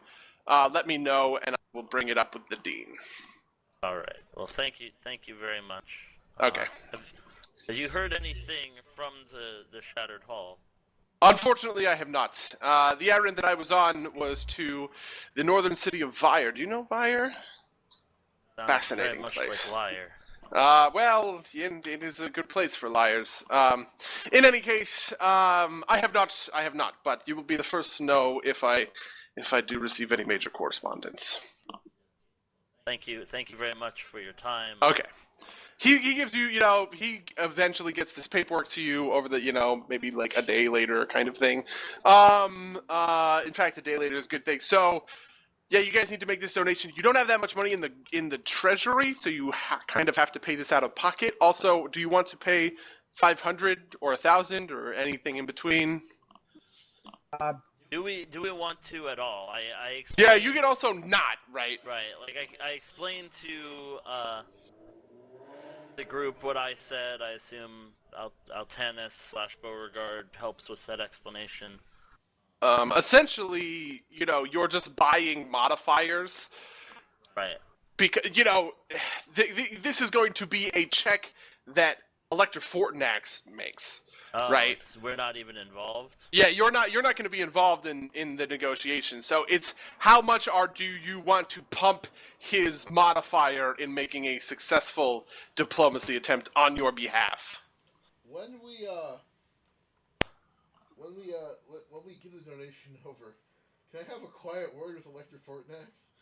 Speaker 1: let me know, and I will bring it up with the dean.
Speaker 5: All right. Well, thank you very much.
Speaker 1: Okay.
Speaker 5: Have you heard anything from the Shattered Hall?
Speaker 1: Unfortunately, I have not. The errand that I was on was to the northern city of Vire. Do you know Vire?
Speaker 5: Sounds
Speaker 1: Fascinating
Speaker 5: very much
Speaker 1: place.
Speaker 5: like Liar.
Speaker 1: Well, it is a good place for liars. In any case, I have not. But you will be the first to know if I do receive any major correspondence.
Speaker 5: Thank you very much for your time.
Speaker 1: Okay. He gives you, he eventually gets this paperwork to you over the, maybe like a day later kind of thing. In fact, a day later is a good thing. So, yeah, you guys need to make this donation. You don't have that much money in the treasury, so you kind of have to pay this out of pocket. Also, do you want to pay 500 or 1,000 or anything in between?
Speaker 5: Do we want to at all? I explained,
Speaker 1: yeah, you can also not, right?
Speaker 5: Right, like I explained to the group what I said. I assume Altanis/Beauregard helps with that explanation.
Speaker 1: Essentially, you're just buying modifiers.
Speaker 5: Right.
Speaker 1: Because, this is going to be a check that Elector Fortinax makes. Right.
Speaker 5: We're not even involved.
Speaker 1: Yeah, you're not going to be involved in the negotiation. So it's how much do you want to pump his modifier in making a successful diplomacy attempt on your behalf.
Speaker 4: When we give the donation over, can I have a quiet word with Elector Fortinax?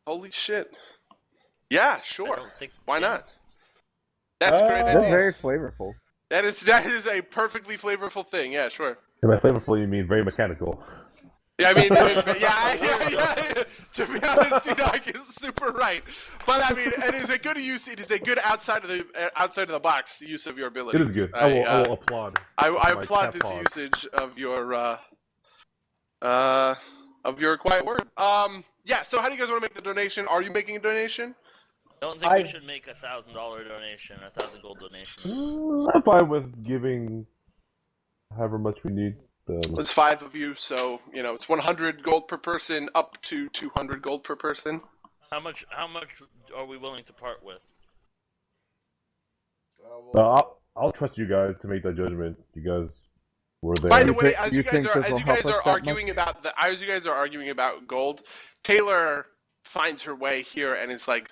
Speaker 1: Holy shit. Yeah, sure. Why not?
Speaker 2: That's
Speaker 1: a great idea.
Speaker 2: That's very flavorful.
Speaker 1: That is a perfectly flavorful thing. Yeah, sure.
Speaker 6: And by flavorful, you mean very mechanical.
Speaker 1: Yeah, I mean, yeah. To be honest, Enoch is super right. But I mean, it is a good use. It is a good outside of the box use of your abilities.
Speaker 6: It is good. I will applaud.
Speaker 1: I applaud this usage of your quiet word. Yeah. So, how do you guys want to make the donation? Are you making a donation?
Speaker 5: I don't think we should make $1,000 donation, or 1,000 gold donation.
Speaker 6: I'm fine with giving however much we need.
Speaker 1: There's 5 of you, so it's 100 gold per person, up to 200 gold per person.
Speaker 5: How much are we willing to part with?
Speaker 6: I'll trust you guys to make that judgment. You guys were there.
Speaker 1: By the way, as you guys are arguing about gold, Taylor finds her way here and is like,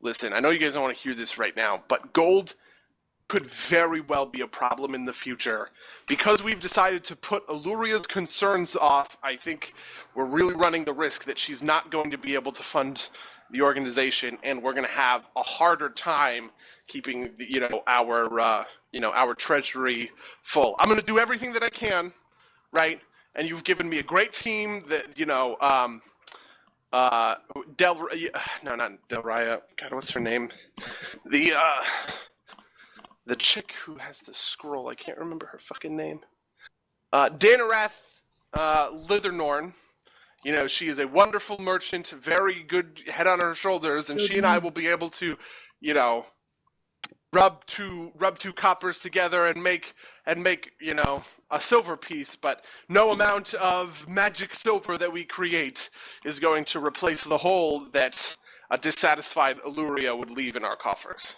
Speaker 1: "Listen, I know you guys don't want to hear this right now, but gold could very well be a problem in the future. Because we've decided to put Alluria's concerns off, I think we're really running the risk that she's not going to be able to fund the organization, and we're going to have a harder time keeping our treasury full. I'm going to do everything that I can, right? And you've given me a great team that, not Del Raya. God, what's her name? The chick who has the scroll, I can't remember her fucking name. Danarath Lithernorn. She is a wonderful merchant, very good head on her shoulders, and she and I will be able to, rub two coppers together and make a silver piece, but no amount of magic silver that we create is going to replace the hole that a dissatisfied Illuria would leave in our coffers.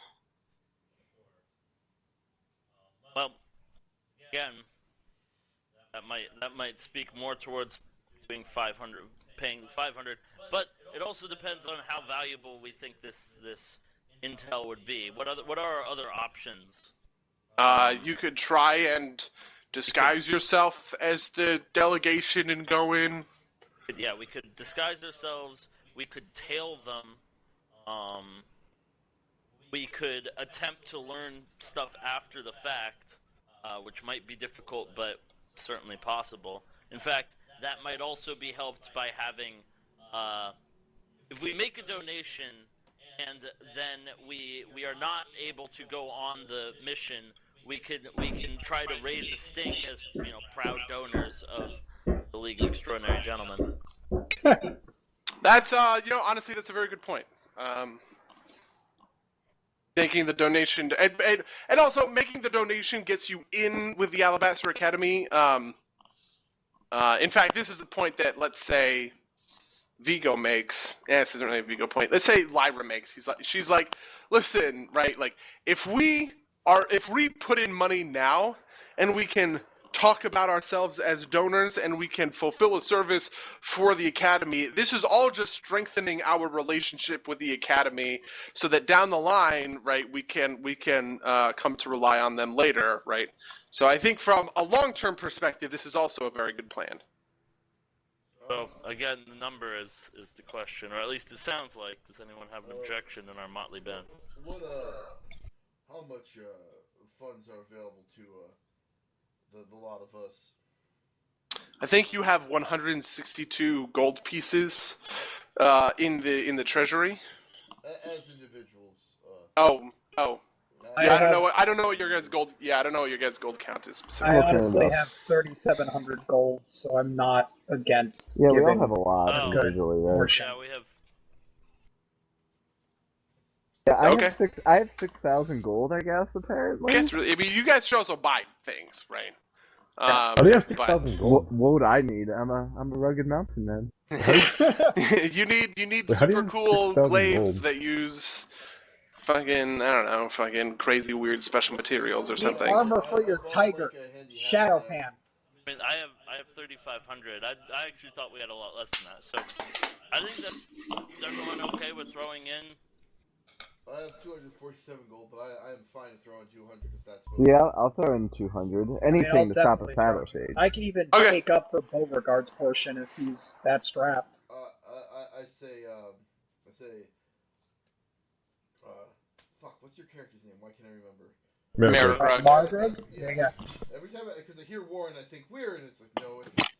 Speaker 5: Well, again, that might speak more towards paying 500, but it also depends on how valuable we think this intel would be. What are our other options?
Speaker 1: You could try and disguise yourself as the delegation and go in.
Speaker 5: Yeah, we could disguise ourselves. We could tail them. We could attempt to learn stuff after the fact. which might be difficult, but certainly possible. In fact, that might also be helped by having, if we make a donation and then we are not able to go on the mission, we can try to raise a stink as proud donors of the League of Extraordinary Gentlemen.
Speaker 1: That's honestly, that's a very good point. Making the donation and also making the donation gets you in with the Alabaster Academy. In fact, this is the point that, let's say, Vigo makes. Yeah, this isn't really a Vigo point. Let's say Lyra makes. She's like, listen, right? Like, if we put in money now, and we can talk about ourselves as donors, and we can fulfill a service for the Academy, this is all just strengthening our relationship with the Academy, so that down the line, right, we can come to rely on them later, right? So I think from a long-term perspective, this is also a very good plan.
Speaker 5: So again, the number is the question, or at least it sounds like. Does anyone have an objection in our motley band?
Speaker 4: How much funds are available to the lot of us?
Speaker 1: I think you have 162 gold pieces in the treasury.
Speaker 4: As individuals.
Speaker 1: Oh. Yeah, I don't know what your guys' gold. Yeah, I don't know what your guys' gold count is.
Speaker 3: I honestly have 3,700 gold, so I'm not against.
Speaker 2: Yeah, we all
Speaker 3: giving
Speaker 2: have a lot individually there.
Speaker 3: portion.
Speaker 5: Yeah, we have.
Speaker 2: Yeah, I have 6,000 gold, I guess. Apparently.
Speaker 1: I mean, you guys should also buy things, right?
Speaker 6: I only have 6,000 gold.
Speaker 2: What would I need? I'm a rugged mountain man.
Speaker 1: you need
Speaker 6: Wait, how do you
Speaker 1: super
Speaker 6: have
Speaker 1: cool
Speaker 6: 6,000
Speaker 1: glaives
Speaker 6: gold?
Speaker 1: that use fucking crazy weird special materials or
Speaker 3: Need
Speaker 1: something.
Speaker 3: armor for your tiger. Shadow pan.
Speaker 5: I mean, I have 3,500. I actually thought we had a lot less than that. So I think that is everyone okay with throwing in.
Speaker 4: I have 247 gold, but I am fine to throw in 200 if that's what.
Speaker 2: Yeah, I'll throw in 200. Anything to stop a savage.
Speaker 3: I can even take up for Beauregard's portion if he's that strapped.
Speaker 4: I say, fuck, what's your character's name? Why can't I remember?
Speaker 1: Margrug.
Speaker 3: Yeah.
Speaker 4: Every time, because I hear Warren, I think weird, and it's like, no, it's.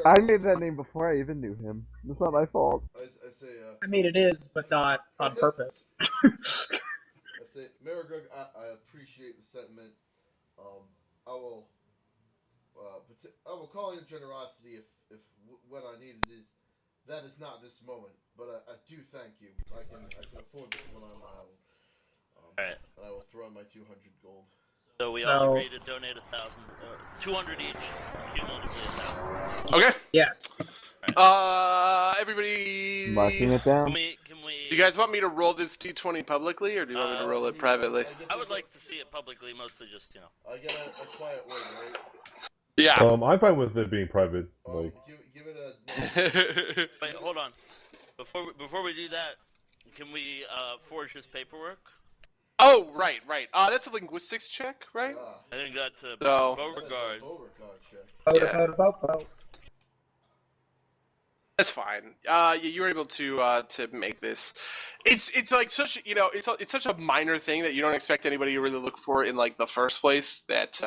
Speaker 2: I made that name before I even knew him. It's not my fault.
Speaker 4: I say,
Speaker 3: I mean, it is, but not on purpose.
Speaker 4: I say, Margrug, I appreciate the sentiment. I will call on your generosity if when I need it is. That is not this moment, but I do thank you. I can afford this one on my own.
Speaker 5: Alright.
Speaker 4: And I will throw in my 200 gold.
Speaker 5: So we all agree to donate 1,000, 200 each, cumulatively 1,000.
Speaker 1: Okay.
Speaker 3: Yes.
Speaker 1: Everybody.
Speaker 2: Marking it down.
Speaker 5: Can we?
Speaker 1: Do you guys want me to roll this D20 publicly, or do you want me to roll it privately?
Speaker 5: I would like to see it publicly, mostly just
Speaker 4: I get a quiet word, right?
Speaker 1: Yeah.
Speaker 6: I'm fine with it being private. Like,
Speaker 4: give it a.
Speaker 5: Wait, hold on. Before we do that, can we forge his paperwork?
Speaker 1: Oh, right. That's a linguistics check, right?
Speaker 5: I think that's a
Speaker 1: No.
Speaker 5: Beauregard.
Speaker 3: Yeah.
Speaker 1: That's fine. Yeah, you were able to make this. It's like such it's such a minor thing that you don't expect anybody to really look for in like the first place. That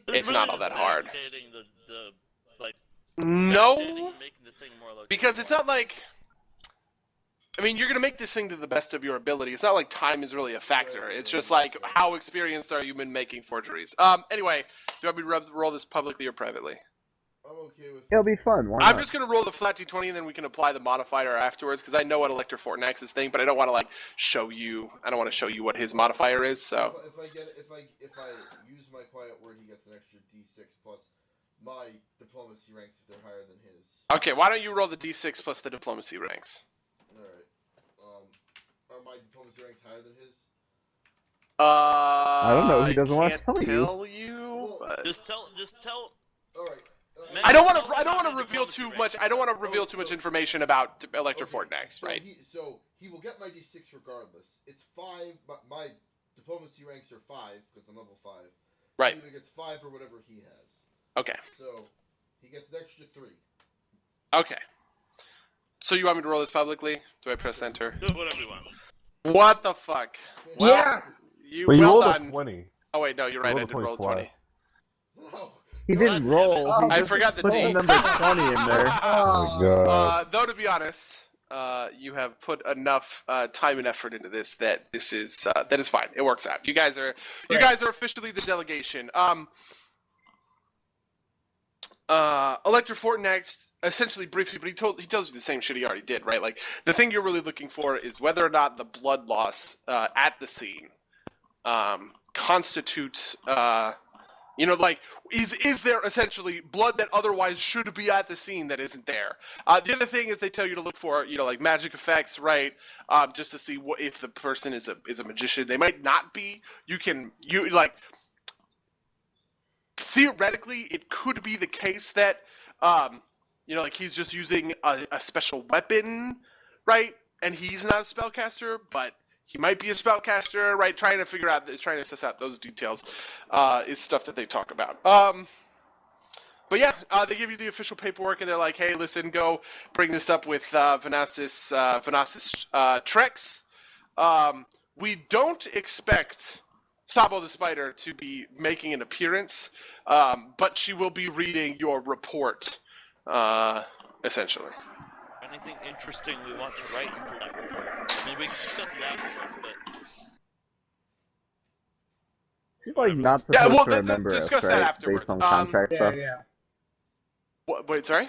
Speaker 1: it's not all that hard. No, because it's not like. I mean, you're gonna make this thing to the best of your ability. It's not like time is really a factor. It's just like how experienced are you in making forgeries. Anyway, do you want me to roll this publicly or privately?
Speaker 4: I'm okay with.
Speaker 2: It'll be fun. Why
Speaker 1: I'm
Speaker 2: not?
Speaker 1: just gonna roll the flat d20 and then we can apply the modifier afterwards because I know what Elector Fortnax's thing, but I don't want to like show you. I don't want to show you what his modifier is. So
Speaker 4: If I use my quiet word, he gets an extra D6 plus my diplomacy ranks if they're higher than his.
Speaker 1: okay, why don't you roll the d6 plus the diplomacy ranks?
Speaker 4: All right. Are my diplomacy ranks higher than his?
Speaker 2: I don't know. He doesn't want to
Speaker 1: can't
Speaker 2: tell you.
Speaker 4: Well,
Speaker 1: But...
Speaker 5: Just tell.
Speaker 4: All right.
Speaker 1: I don't want to reveal too much. I don't want to reveal too much information about Elector Fortnax, right?
Speaker 4: So he will get my D6 regardless. It's 5. My diplomacy ranks are 5 because I'm level 5.
Speaker 1: Right.
Speaker 4: He either gets 5 or whatever he has.
Speaker 1: Okay.
Speaker 4: So he gets an extra 3.
Speaker 1: Okay. So you want me to roll this publicly? Do I press enter?
Speaker 5: Do whatever you want.
Speaker 1: What the fuck? Well,
Speaker 3: Yes.
Speaker 1: You
Speaker 6: but you
Speaker 1: well
Speaker 6: rolled
Speaker 1: done.
Speaker 6: a 20.
Speaker 1: Oh wait, no, you're right. I
Speaker 6: Roll
Speaker 1: did
Speaker 6: a
Speaker 1: roll a
Speaker 6: 20
Speaker 1: 20.
Speaker 4: No.
Speaker 2: He
Speaker 4: No,
Speaker 2: didn't
Speaker 5: God
Speaker 2: roll.
Speaker 3: damn it.
Speaker 2: He
Speaker 3: Oh,
Speaker 1: I
Speaker 2: just
Speaker 1: forgot the
Speaker 2: put
Speaker 1: D.
Speaker 2: the number 20 in there.
Speaker 6: Oh my god.
Speaker 1: Though to be honest, you have put enough time and effort into this that this is that is fine. It works out. You guys are officially the delegation. Elector Fortinax essentially briefly, but he tells you the same shit he already did, right? Like the thing you're really looking for is whether or not the blood loss at the scene constitutes like is there essentially blood that otherwise should be at the scene that isn't there. The other thing is they tell you to look for like magic effects, right? Just to see what if the person is a magician. They might not be. You like theoretically it could be the case that like he's just using a special weapon, right? And he's not a spellcaster, but he might be a spellcaster, right? Trying to assess out those details is stuff that they talk about. But yeah, they give you the official paperwork, and they're like, "Hey, listen, go bring this up with Vanasis Trex. We don't expect Sabo the Spider to be making an appearance, but she will be reading your report, essentially."
Speaker 5: Anything interesting we want to write into that report? I mean, we can discuss it afterwards, but
Speaker 2: She's like not
Speaker 1: Yeah,
Speaker 2: supposed
Speaker 1: well,
Speaker 2: to remember us,
Speaker 1: discuss that
Speaker 2: right?
Speaker 1: afterwards.
Speaker 2: Based on contract
Speaker 3: Yeah,
Speaker 2: stuff.
Speaker 3: yeah.
Speaker 1: Wait, sorry?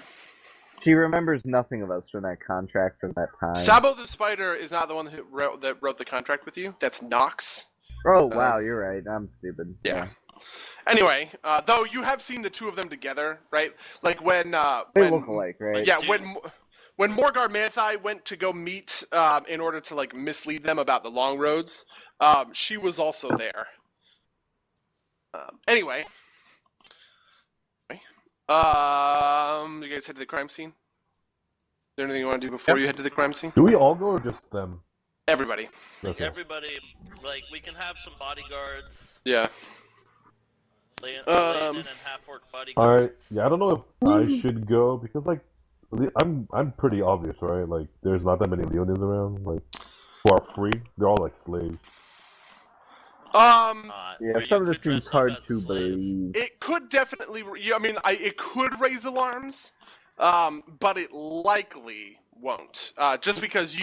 Speaker 2: She remembers nothing of us from that contract from that time.
Speaker 1: Sabo the Spider is not the one who wrote the contract with you. That's Nox.
Speaker 2: Oh wow, you're right. I'm stupid.
Speaker 1: Yeah. Anyway, though you have seen the two of them together, right? Like when
Speaker 2: They look alike, right?
Speaker 1: Yeah, when Morgar Manthai went to go meet in order to like mislead them about the long roads, she was also there. Anyway, you guys head to the crime scene? Is there anything you want to do before you head to the crime scene?
Speaker 6: Do we all go or just them?
Speaker 1: Everybody.
Speaker 6: Okay.
Speaker 5: everybody, like, we can have some bodyguards.
Speaker 1: Yeah.
Speaker 5: Layden and half-orc bodyguards.
Speaker 6: Alright, yeah, I don't know if I should go because like I'm pretty obvious, right? Like there's not that many Leonids around, like who are free. They're all like slaves.
Speaker 2: Yeah, some of this seems hard to believe.
Speaker 1: It could definitely. I mean, it could raise alarms, but it likely won't. Just because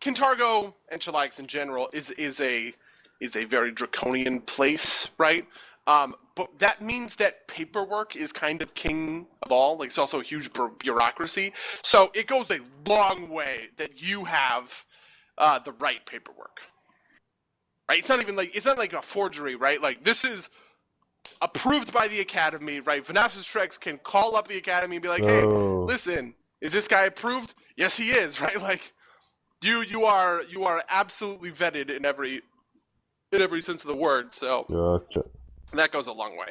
Speaker 1: Kintargo and Chilax in general is a very draconian place, right? But that means that paperwork is kind of king of all. Like, it's also a huge bureaucracy. So it goes a long way that you have the right paperwork. Right? It's not like a forgery, right? Like, this is approved by the Academy, right? Vanasis Trex can call up the Academy and be like, "Hey, listen, is this guy approved?" Yes, he is, right? Like, you are absolutely vetted in every sense of the word. So
Speaker 6: Gotcha.
Speaker 1: that goes a long way.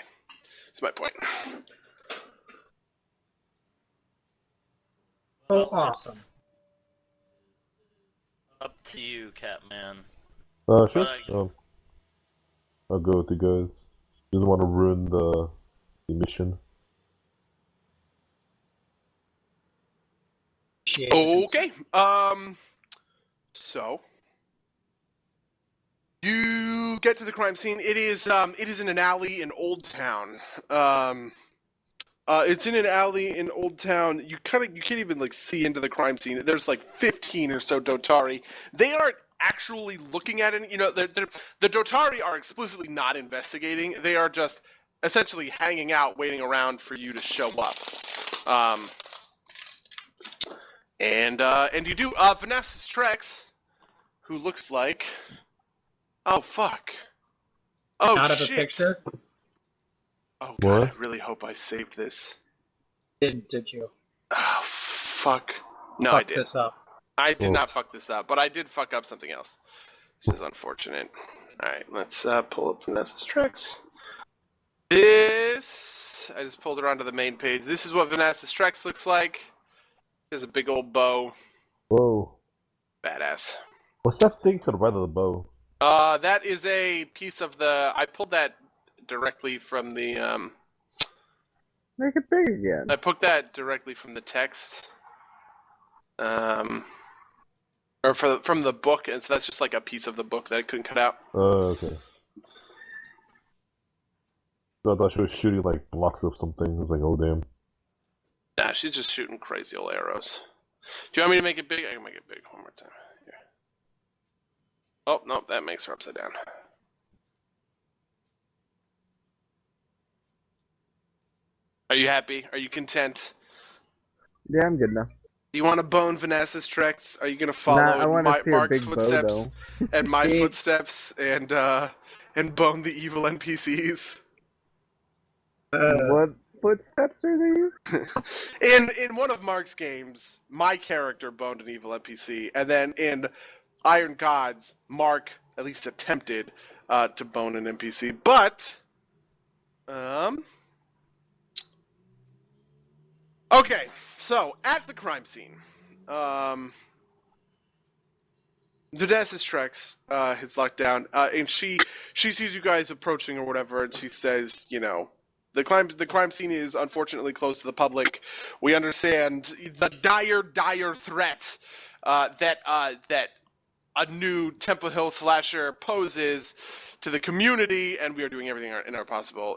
Speaker 1: That's my point.
Speaker 3: Oh, awesome.
Speaker 5: Up to you, Catman.
Speaker 6: Sure. I'll go with you guys. Didn't want to ruin the mission.
Speaker 1: Okay. So you get to the crime scene. It is in an alley in Old Town. It's in an alley in Old Town. You can't even like see into the crime scene. There's like 15 or so Dotari. They aren't actually looking at it. The Dotari are explicitly not investigating. They are just essentially hanging out, waiting around for you to show up. And you do. Vanessa Strex, who looks like. Oh fuck. Oh
Speaker 3: Out
Speaker 1: shit.
Speaker 3: of a picture?
Speaker 1: Oh god,
Speaker 6: What?
Speaker 1: I really hope I saved this.
Speaker 3: Did you?
Speaker 1: Oh fuck. No,
Speaker 3: Fuck
Speaker 1: I did.
Speaker 3: this up.
Speaker 1: I did
Speaker 6: Oh.
Speaker 1: not fuck this up, but I did fuck up something else. Which is unfortunate. Alright, let's pull up Vanessa's Trex. I just pulled her onto the main page. This is what Vanessa's Trex looks like. She has a big old bow.
Speaker 6: Whoa.
Speaker 1: Badass.
Speaker 6: What's that thing to the right of the bow?
Speaker 1: That is a piece of the. I pulled that directly from the.
Speaker 2: Make it big again.
Speaker 1: I took that directly from the text. Or from the book, and so that's just like a piece of the book that I couldn't cut out.
Speaker 6: Oh, okay. So I thought she was shooting like blocks of something. I was like, oh damn.
Speaker 1: Nah, she's just shooting crazy old arrows. Do you want me to make it big? I can make it big one more time. Here. Oh, no, that makes her upside down. Are you happy? Are you content?
Speaker 2: Yeah, I'm good now.
Speaker 1: Do you want to bone Vanessa's tracks? Are you going to
Speaker 2: Nah,
Speaker 1: follow
Speaker 2: I
Speaker 1: in
Speaker 2: want to see her
Speaker 1: Mark's
Speaker 2: big bow
Speaker 1: footsteps
Speaker 2: though.
Speaker 1: and my
Speaker 3: Big.
Speaker 1: footsteps and bone the evil NPCs?
Speaker 2: What footsteps are these?
Speaker 1: In one of Mark's games, my character boned an evil NPC, and then in Iron Gods, Mark at least attempted to bone an NPC, but okay, so at the crime scene, Vanessa's Trex is locked down, and she sees you guys approaching or whatever, and she says, you know, the crime scene is unfortunately closed to the public. We understand the dire threat that a new Temple Hill slasher poses to the community, and we are doing everything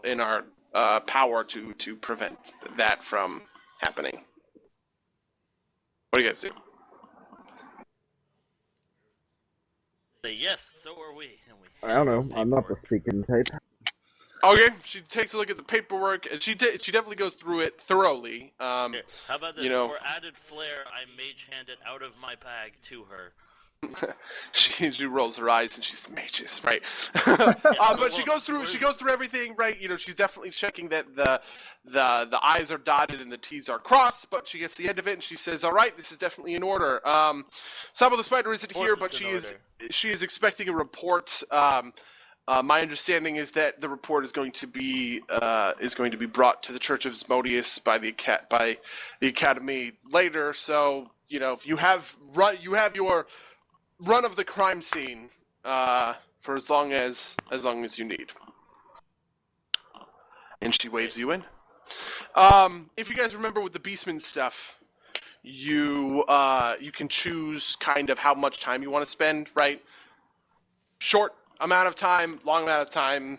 Speaker 1: in our power to prevent that from happening. What do you guys do?
Speaker 5: Say yes, so are we. And we
Speaker 2: I don't know.
Speaker 5: hand her
Speaker 2: I'm not the
Speaker 5: paperwork.
Speaker 2: speaking type.
Speaker 1: Okay, she takes a look at the paperwork, and she definitely goes through it thoroughly.
Speaker 5: Here, how about this?
Speaker 1: You know,
Speaker 5: For added flair, I mage hand it out of my bag to her.
Speaker 1: she rolls her eyes and she's mages, right?
Speaker 5: Yeah,
Speaker 1: But she goes through everything, right? You know, she's definitely checking that the I's are dotted and the T's are crossed. But she gets to the end of it and she says, "All right, this is definitely in order." Sabo the Spider isn't here, but she is expecting a report. My understanding is that the report is going to be brought to the Church of Asmodeus by the Academy later. So you know, you have your run of the crime scene for as long as you need. And she waves you in. If you guys remember with the Beastman stuff, you can choose kind of how much time you want to spend, right? Short amount of time, long amount of time,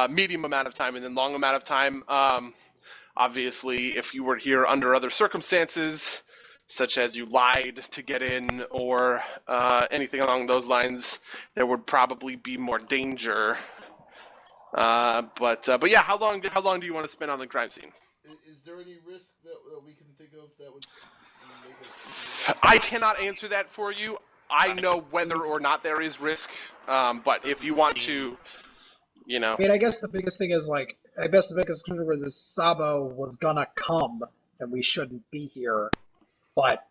Speaker 1: medium amount of time, and then long amount of time. Obviously, if you were here under other circumstances, such as you lied to get in or anything along those lines, there would probably be more danger. But yeah, how long do you want to spend on the crime scene?
Speaker 4: Is there any risk that we can think of that would make us?
Speaker 1: I cannot answer that for you. I know whether or not there is risk, but if you want to, you know.
Speaker 3: I mean, I guess the biggest thing is I guess the biggest concern was this Sabo was gonna come and we shouldn't be here, but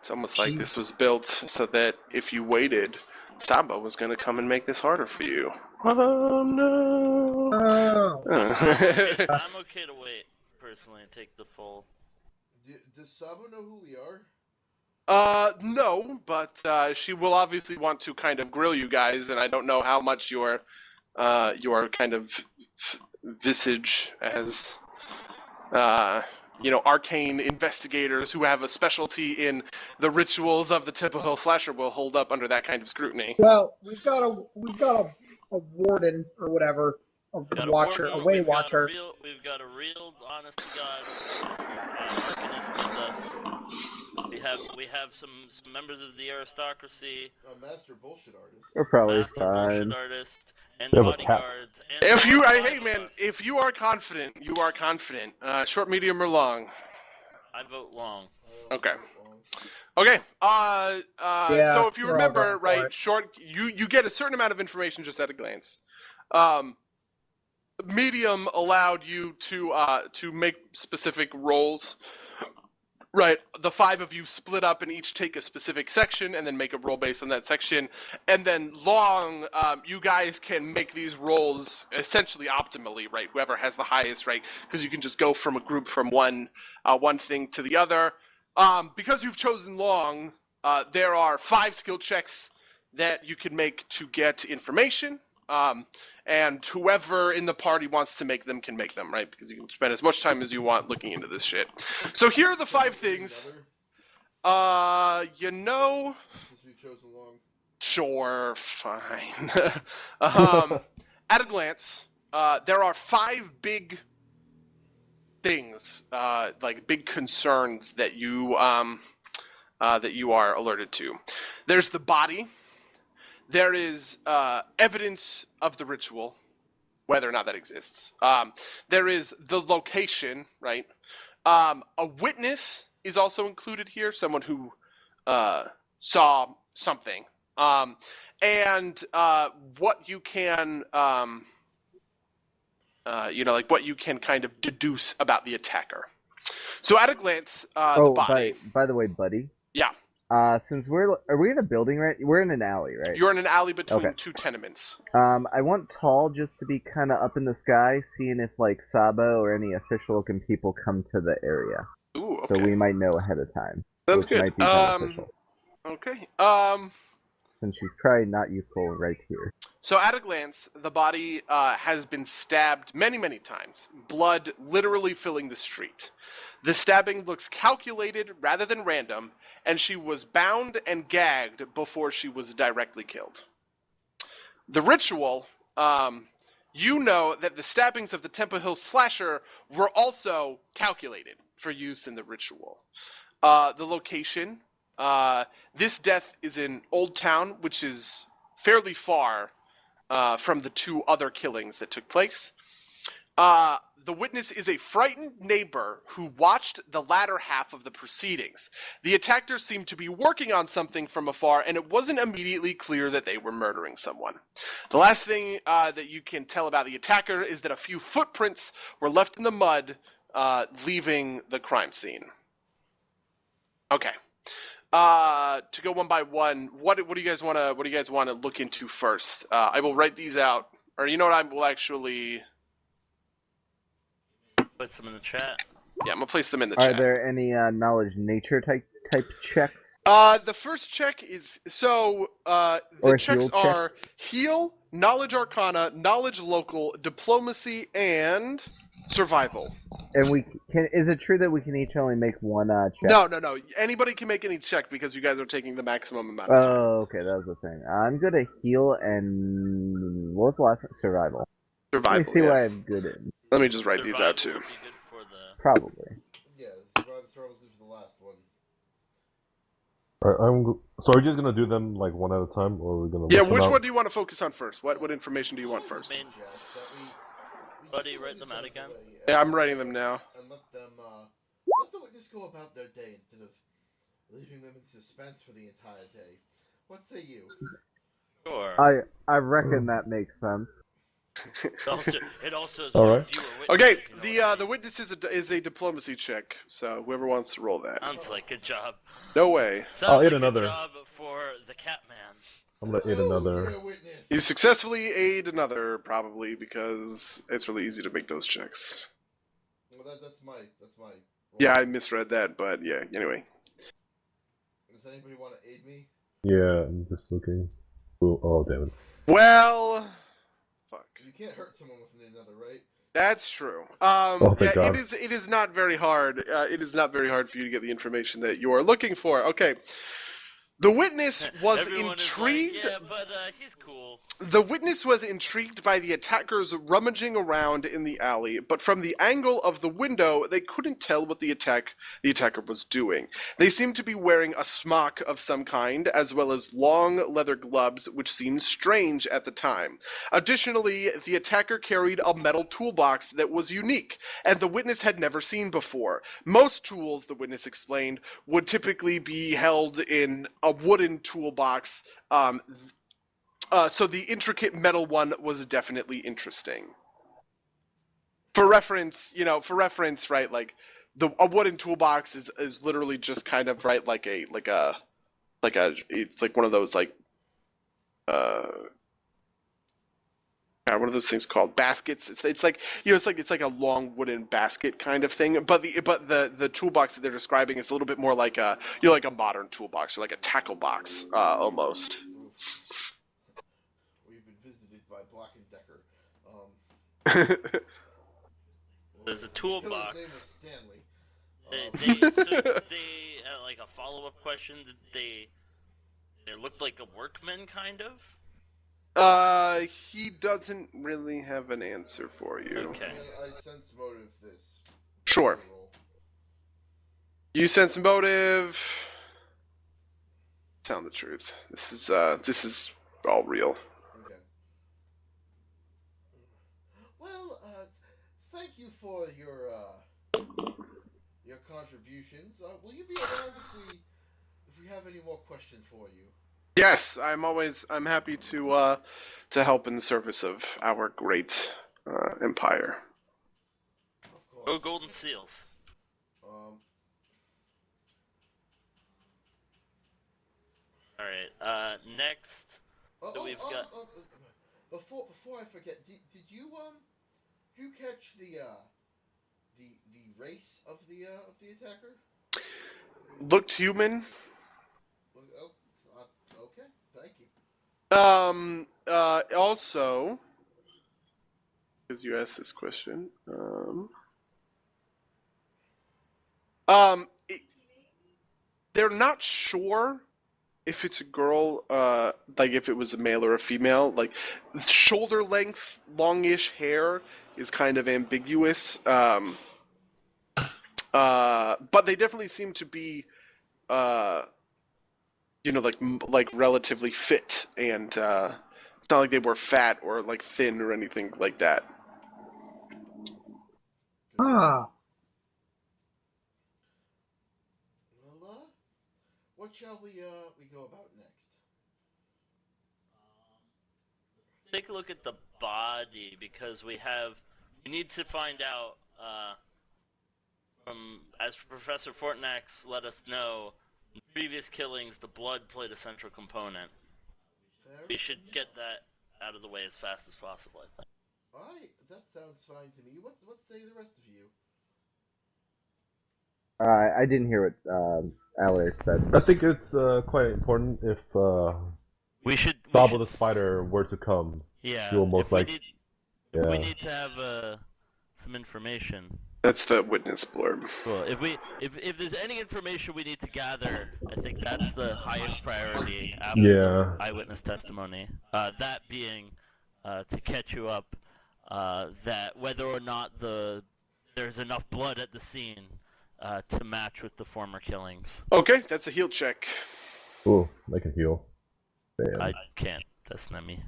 Speaker 1: It's almost like this was built so that if you waited, Sabo was going to come and make this harder for you. Oh no!
Speaker 5: I'm okay to wait personally and take the full.
Speaker 4: Does Sabo know who we are?
Speaker 1: No, but she will obviously want to kind of grill you guys, and I don't know how much your kind of visage as arcane investigators who have a specialty in the rituals of the Temple Hill Slasher will hold up under that kind of scrutiny.
Speaker 3: Well, we've got a warden or whatever, a watcher, a way watcher.
Speaker 5: We've got a real, honest to God arcanist with us. We have some members of the aristocracy.
Speaker 4: A master bullshit artist.
Speaker 2: We're probably
Speaker 5: master
Speaker 2: fine.
Speaker 5: bullshit artist. And
Speaker 6: They have a
Speaker 5: bodyguards. And
Speaker 1: If you are confident, you are confident. Short, medium, or long?
Speaker 5: I vote long.
Speaker 1: Okay. Okay.
Speaker 3: Yeah,
Speaker 1: So if you
Speaker 3: we're all
Speaker 1: remember,
Speaker 3: going for
Speaker 1: right,
Speaker 3: it.
Speaker 1: short, you get a certain amount of information just at a glance. Medium allowed you to make specific roles. Right, the five of you split up and each take a specific section and then make a roll based on that section. And then long, you guys can make these rolls essentially optimally, right? Whoever has the highest, right? Because you can just go from a group from one thing to the other. Because you've chosen long, there are 5 skill checks that you can make to get information. And whoever in the party wants to make them can make them, right? Because you can spend as much time as you want looking into this shit. So here are the 5 things.
Speaker 4: Since we've chosen long.
Speaker 1: Sure, fine. At a glance, there are 5 big things, like big concerns that you are alerted to. There's the body. There is evidence of the ritual, whether or not that exists. There is the location, right? A witness is also included here, someone who saw something, and what you can, like what you can kind of deduce about the attacker. So at a glance, the body.
Speaker 2: by the way, buddy.
Speaker 1: Yeah.
Speaker 2: Since are we in a building, right? We're in an alley, right?
Speaker 1: You're in an alley between
Speaker 2: Okay.
Speaker 1: 2 tenements.
Speaker 2: I want Tall just to be kind of up in the sky, seeing if like Sabo or any official-looking people come to the area.
Speaker 1: Ooh, okay.
Speaker 2: So we might know ahead of time.
Speaker 1: Sounds
Speaker 2: which
Speaker 1: good.
Speaker 2: might be beneficial.
Speaker 1: Okay.
Speaker 2: Since she's probably not useful right here.
Speaker 1: So at a glance, the body has been stabbed many, many times. Blood literally filling the street. The stabbing looks calculated rather than random, and she was bound and gagged before she was directly killed. The ritual, you know that the stabbings of the Temple Hill slasher were also calculated for use in the ritual. The location, this death is in Old Town, which is fairly far from the 2 other killings that took place. The witness is a frightened neighbor who watched the latter half of the proceedings. The attackers seemed to be working on something from afar, and it wasn't immediately clear that they were murdering someone. The last thing that you can tell about the attacker is that a few footprints were left in the mud, leaving the crime scene. Okay. To go one by one, what do you guys want to look into first? I will write these out, or you know what? I will actually
Speaker 5: put some in the chat.
Speaker 1: Yeah, I'm gonna place them in the chat.
Speaker 2: Are there any knowledge nature type checks?
Speaker 1: The first check is the checks
Speaker 2: check?
Speaker 1: are heal, knowledge arcana, knowledge local, diplomacy, and survival.
Speaker 2: And is it true that we can each only make one check?
Speaker 1: No. Anybody can make any check because you guys are taking the maximum amount of time.
Speaker 2: Oh, okay, that was the thing. I'm good at heal and what was the last one? Survival.
Speaker 1: Survival.
Speaker 2: Let me see what I'm good in.
Speaker 1: Let me just write these out too.
Speaker 2: Probably.
Speaker 4: Yeah, survival's good for the last one.
Speaker 6: So are we just gonna do them like one at a time, or are we gonna?
Speaker 1: Yeah, which one do you want to focus on first? What information do you want first?
Speaker 5: Buddy, write them out again.
Speaker 1: Yeah, I'm writing them now.
Speaker 4: And let the witness go about their day instead of leaving them in suspense for the entire day. What say you?
Speaker 5: Sure.
Speaker 2: I reckon that makes sense.
Speaker 5: It also is
Speaker 6: all right.
Speaker 1: Okay, the witness is a diplomacy check, so whoever wants to roll that.
Speaker 5: Sounds like good job.
Speaker 1: No way.
Speaker 6: I'll
Speaker 5: Sounds
Speaker 6: aid
Speaker 5: like
Speaker 6: another.
Speaker 5: Good job for the Catman.
Speaker 6: I'm gonna aid another.
Speaker 1: You successfully aid another, probably, because it's really easy to make those checks.
Speaker 4: Well, that's my.
Speaker 1: Yeah, I misread that, but yeah. Anyway.
Speaker 4: Does anybody want to aid me?
Speaker 6: Yeah, I'm just looking. Oh, damn it.
Speaker 1: Well, fuck.
Speaker 4: You can't hurt someone with another, right?
Speaker 1: That's true.
Speaker 6: Thank God.
Speaker 1: It is not very hard. It is not very hard for you to get the information that you are looking for. Okay. The witness was intrigued.
Speaker 5: Is like, yeah, but he's cool.
Speaker 1: The witness was intrigued by the attackers rummaging around in the alley, but from the angle of the window, they couldn't tell what the attacker was doing. They seemed to be wearing a smock of some kind, as well as long leather gloves, which seemed strange at the time. Additionally, the attacker carried a metal toolbox that was unique, and the witness had never seen before. Most tools, the witness explained, would typically be held in a wooden toolbox. So the intricate metal one was definitely interesting. For reference, right? Like a wooden toolbox is literally just kind of right, like it's like one of those like what are those things called? Baskets. It's like it's like a long wooden basket kind of thing. But the toolbox that they're describing is a little bit more like a like a modern toolbox, or like a tackle box almost.
Speaker 4: We've been visited by Black and Decker.
Speaker 5: There's a toolbox.
Speaker 4: His name was Stanley.
Speaker 5: They like a follow-up question. They looked like a workman, kind of.
Speaker 1: He doesn't really have an answer for you.
Speaker 5: Okay.
Speaker 4: I sense motive this.
Speaker 1: Sure.
Speaker 4: That's the roll.
Speaker 1: You sense motive. Telling the truth. This is all real.
Speaker 4: Okay. Well, thank you for your contributions. Will you be around if we have any more questions for you?
Speaker 1: Yes, I'm happy to help in the service of our great empire.
Speaker 4: Of course.
Speaker 5: Go Golden Seals. All right. Next, we've got.
Speaker 4: Before I forget, did you catch the race of the attacker?
Speaker 1: Looked human.
Speaker 4: Oh, okay. Thank you.
Speaker 1: Also, because you asked this question, they're not sure if it's a girl, like if it was a male or a female. Like, shoulder length, longish hair is kind of ambiguous. But they definitely seem to be, like relatively fit, and it's not like they were fat or like thin or anything like that.
Speaker 3: Ah,
Speaker 4: Well, what shall we go about next?
Speaker 5: Take a look at the body because we need to find out as Professor Fortnax let us know, in previous killings the blood played a central component. We should get that out of the way as fast as possible, I think.
Speaker 4: Alright, that sounds fine to me. What say the rest of you?
Speaker 2: I didn't hear what Alex said.
Speaker 6: I think it's quite important if
Speaker 5: We should
Speaker 6: Sabo the Spider were to come.
Speaker 5: Yeah.
Speaker 6: She will most likely.
Speaker 5: We need to have some information.
Speaker 1: That's the witness blurb.
Speaker 5: Cool. If there's any information we need to gather, I think that's the highest priority after the eyewitness testimony. That being to catch you up, that whether or not there's enough blood at the scene to match with the former killings.
Speaker 1: Okay, that's a heal check.
Speaker 6: Ooh, I can heal. Damn.
Speaker 5: I can't. That's not me.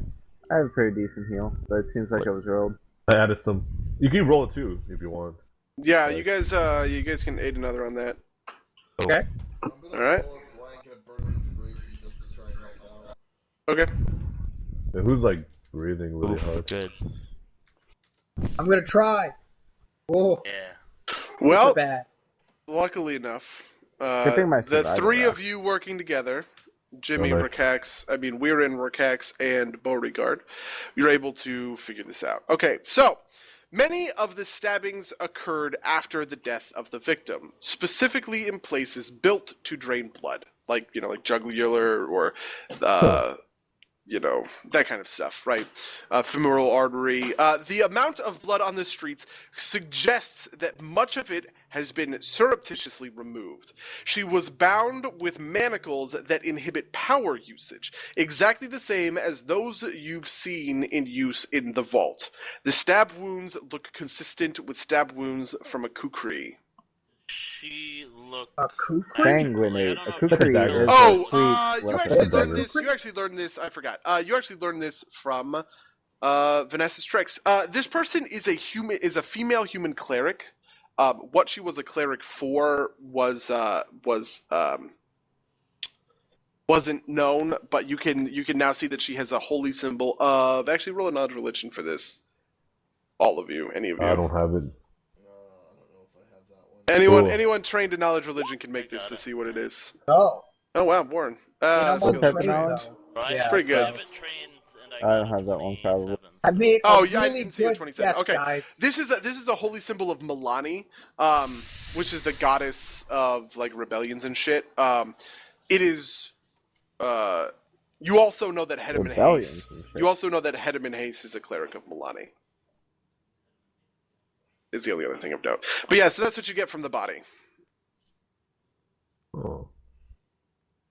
Speaker 2: I have a pretty decent heal, but it seems like I was rolled.
Speaker 6: I added some. You can roll it too if you want.
Speaker 1: Yeah, you guys can aid another on that.
Speaker 3: okay.
Speaker 4: I'm gonna
Speaker 1: Alright.
Speaker 4: roll a blanket of burning inspiration just to try and help out.
Speaker 1: Okay.
Speaker 6: Yeah, who's like breathing really hard?
Speaker 5: Good.
Speaker 3: I'm gonna try. Oh,
Speaker 5: Yeah.
Speaker 1: Well,
Speaker 3: bad.
Speaker 1: luckily enough,
Speaker 2: Good thing my
Speaker 1: the
Speaker 2: survival
Speaker 1: three
Speaker 2: rock.
Speaker 1: of you working together, Jimmy,
Speaker 6: Oh, nice.
Speaker 1: Weirin, Rakax, and Beauregard, you're able to figure this out. Okay, so many of the stabbings occurred after the death of the victim, specifically in places built to drain blood, like jugular or that kind of stuff, right? Femoral artery. The amount of blood on the streets suggests that much of it has been surreptitiously removed. She was bound with manacles that inhibit power usage, exactly the same as those you've seen in use in the vault. The stab wounds look consistent with stab wounds from a kukri.
Speaker 5: She looked
Speaker 3: A kukri?
Speaker 2: Sanguinate. A
Speaker 5: Like
Speaker 2: kukri
Speaker 6: dagger.
Speaker 2: is
Speaker 1: Oh,
Speaker 2: a sweet
Speaker 1: you
Speaker 2: weapon.
Speaker 1: actually
Speaker 6: dagger.
Speaker 1: learned this. You actually learned this. I forgot. You actually learned this from Vanessa's tricks. This person is a female human cleric. What she was a cleric for wasn't known, but you can now see that she has a holy symbol of. Actually, roll a knowledge religion for this. All of you, any of you.
Speaker 6: I don't have it.
Speaker 4: I don't know if I have that one.
Speaker 6: Cool.
Speaker 1: Anyone trained in knowledge religion can make this to see what it is.
Speaker 3: Oh.
Speaker 1: Oh wow, Warren.
Speaker 3: I'm
Speaker 2: What
Speaker 3: on
Speaker 2: type of
Speaker 3: training,
Speaker 2: knowledge?
Speaker 3: though.
Speaker 5: Right?
Speaker 1: It's
Speaker 3: Yeah,
Speaker 1: pretty
Speaker 3: so-
Speaker 1: good.
Speaker 5: I haven't trained, and I
Speaker 2: I
Speaker 5: got
Speaker 2: don't have that one, probably.
Speaker 5: 27.
Speaker 3: I made
Speaker 1: Oh,
Speaker 3: a
Speaker 1: yeah, I
Speaker 3: really
Speaker 1: didn't see a
Speaker 3: good
Speaker 1: 27.
Speaker 3: guess,
Speaker 1: Okay.
Speaker 3: guys.
Speaker 1: This is a holy symbol of Milani, which is the goddess of like rebellions and shit. It is. You also know that Hedimon
Speaker 2: Rebellions
Speaker 1: Hayes.
Speaker 2: and shit.
Speaker 1: You also know that Hedimon Hayes is a cleric of Milani. Is the only other thing of note. But yeah, so that's what you get from the body.
Speaker 2: Oh.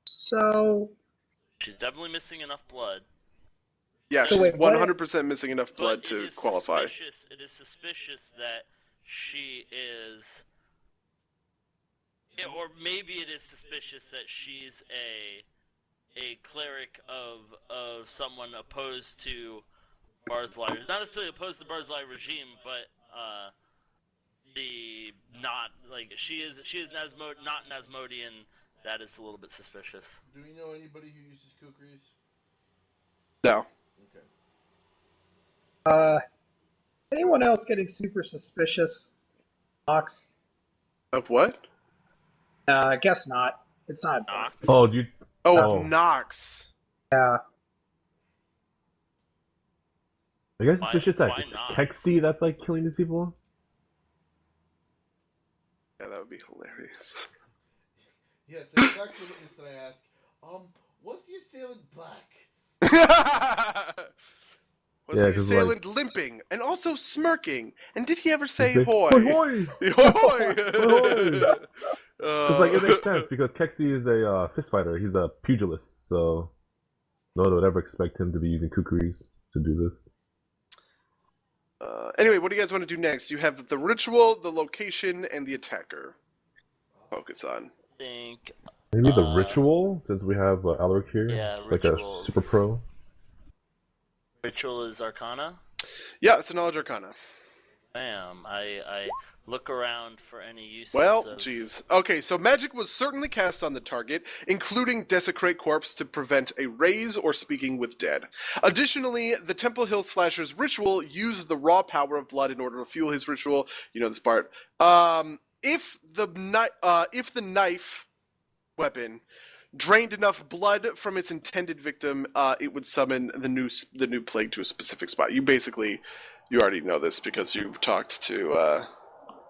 Speaker 3: So,
Speaker 5: She's definitely missing enough blood.
Speaker 1: Yeah,
Speaker 5: No.
Speaker 1: she's
Speaker 3: wait, what?
Speaker 1: 100% missing enough
Speaker 5: But
Speaker 1: blood to qualify.
Speaker 5: It is suspicious that she is, or maybe it is suspicious that she's a cleric of someone opposed to Barzilai, not necessarily opposed to the Barzilai regime, but the not like she is not an Asmodean. That is a little bit suspicious.
Speaker 4: Do we know anybody who uses kukris?
Speaker 1: No.
Speaker 4: Okay.
Speaker 3: Anyone else getting super suspicious? Knox?
Speaker 1: Of what?
Speaker 3: I guess not. It's not important.
Speaker 5: Knox.
Speaker 6: Oh, dude.
Speaker 1: Oh,
Speaker 6: Oh.
Speaker 1: Nox.
Speaker 3: Yeah.
Speaker 6: Are you guys suspicious that
Speaker 5: why
Speaker 6: it's
Speaker 5: not?
Speaker 6: Kexty that's like killing these people?
Speaker 1: Yeah, that would be hilarious.
Speaker 4: Yes, and back to the witness that I asked, was the assailant black?
Speaker 1: Was
Speaker 6: Yeah,
Speaker 1: the
Speaker 6: 'cause,
Speaker 1: assailant limping and also smirking? And did he ever say
Speaker 6: He's like,
Speaker 1: hoy?
Speaker 6: Hoy!
Speaker 1: Hoy!
Speaker 6: Hoy! Because like it makes sense because Kexy is a fist fighter. He's a pugilist, so no one would ever expect him to be using kukris to do this.
Speaker 1: Anyway, what do you guys want to do next? You have the ritual, the location, and the attacker. Focus on.
Speaker 5: I think
Speaker 6: Maybe the ritual, since we have Alaric here.
Speaker 5: Yeah,
Speaker 6: It's like a
Speaker 5: rituals.
Speaker 6: super pro.
Speaker 5: ritual is Arcana.
Speaker 1: Yeah, it's a knowledge arcana.
Speaker 5: Bam. I look around for any uses
Speaker 1: Well,
Speaker 5: of...
Speaker 1: geez. Okay, so magic was certainly cast on the target, including Desecrate Corpse to prevent a raise or speaking with dead. Additionally, the Temple Hill Slasher's ritual used the raw power of blood in order to fuel his ritual. You know this part. If the knife weapon drained enough blood from its intended victim, it would summon the new plague to a specific spot. You already know this because you talked to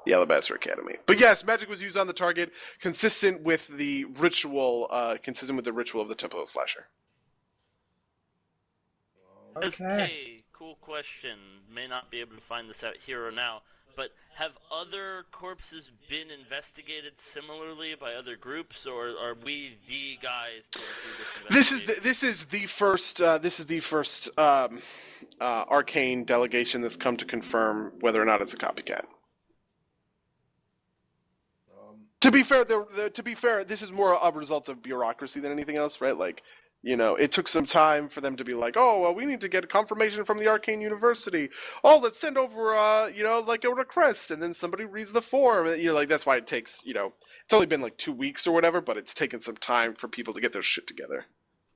Speaker 1: the Alabaster Academy. But yes, magic was used on the target, consistent with the ritual of the Temple of Slasher.
Speaker 3: Okay.
Speaker 5: Hey, cool question. May not be able to find this out here or now, but have other corpses been investigated similarly by other groups, or are we the guys to do this investigation?
Speaker 1: This is the first arcane delegation that's come to confirm whether or not it's a copycat. To be fair, this is more a result of bureaucracy than anything else, right? Like, you know, it took some time for them to be like, oh, well, we need to get confirmation from the Arcane University. Oh, let's send over, like a request, and then somebody reads the form. And, like, that's why it takes, it's only been like 2 weeks or whatever, but it's taken some time for people to get their shit together.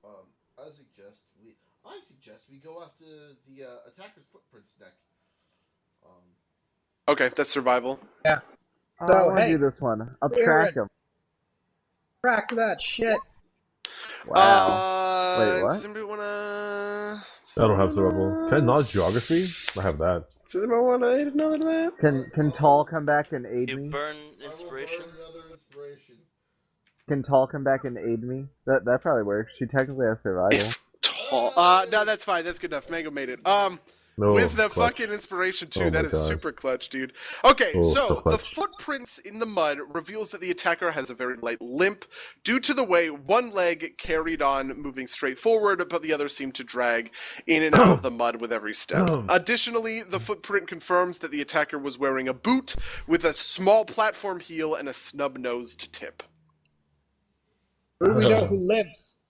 Speaker 4: I suggest we go after the attacker's footprints next.
Speaker 1: Okay, that's survival.
Speaker 3: Yeah.
Speaker 2: I
Speaker 3: So,
Speaker 2: want to
Speaker 3: hey,
Speaker 2: do this one. I'll
Speaker 3: Aaron.
Speaker 2: track him.
Speaker 3: Crack that shit.
Speaker 2: Wow. Wait, what?
Speaker 1: Does anybody wanna?
Speaker 6: I don't have survival. Can I knowledge geography? I have that.
Speaker 1: Does anybody want to know that?
Speaker 2: Can Tall come back and aid
Speaker 5: You
Speaker 2: me?
Speaker 5: burn inspiration?
Speaker 4: I will burn another inspiration.
Speaker 2: Can Tall come back and aid me? That probably works. She technically has survival.
Speaker 1: If tall. No, that's fine. That's good enough. Mango made it.
Speaker 6: No,
Speaker 1: With the
Speaker 6: clutch.
Speaker 1: fucking inspiration too,
Speaker 6: Oh
Speaker 1: that
Speaker 6: my
Speaker 1: is
Speaker 6: God.
Speaker 1: super clutch, dude. Okay,
Speaker 6: Oh,
Speaker 1: so
Speaker 6: so
Speaker 1: the
Speaker 6: clutch.
Speaker 1: footprints in the mud reveals that the attacker has a very light limp due to the way one leg carried on moving straight forward, but the other seemed to drag in and out of the mud with every step. Additionally, the footprint confirms that the attacker was wearing a boot with a small platform heel and a snub-nosed tip.
Speaker 3: Who do we know who lives?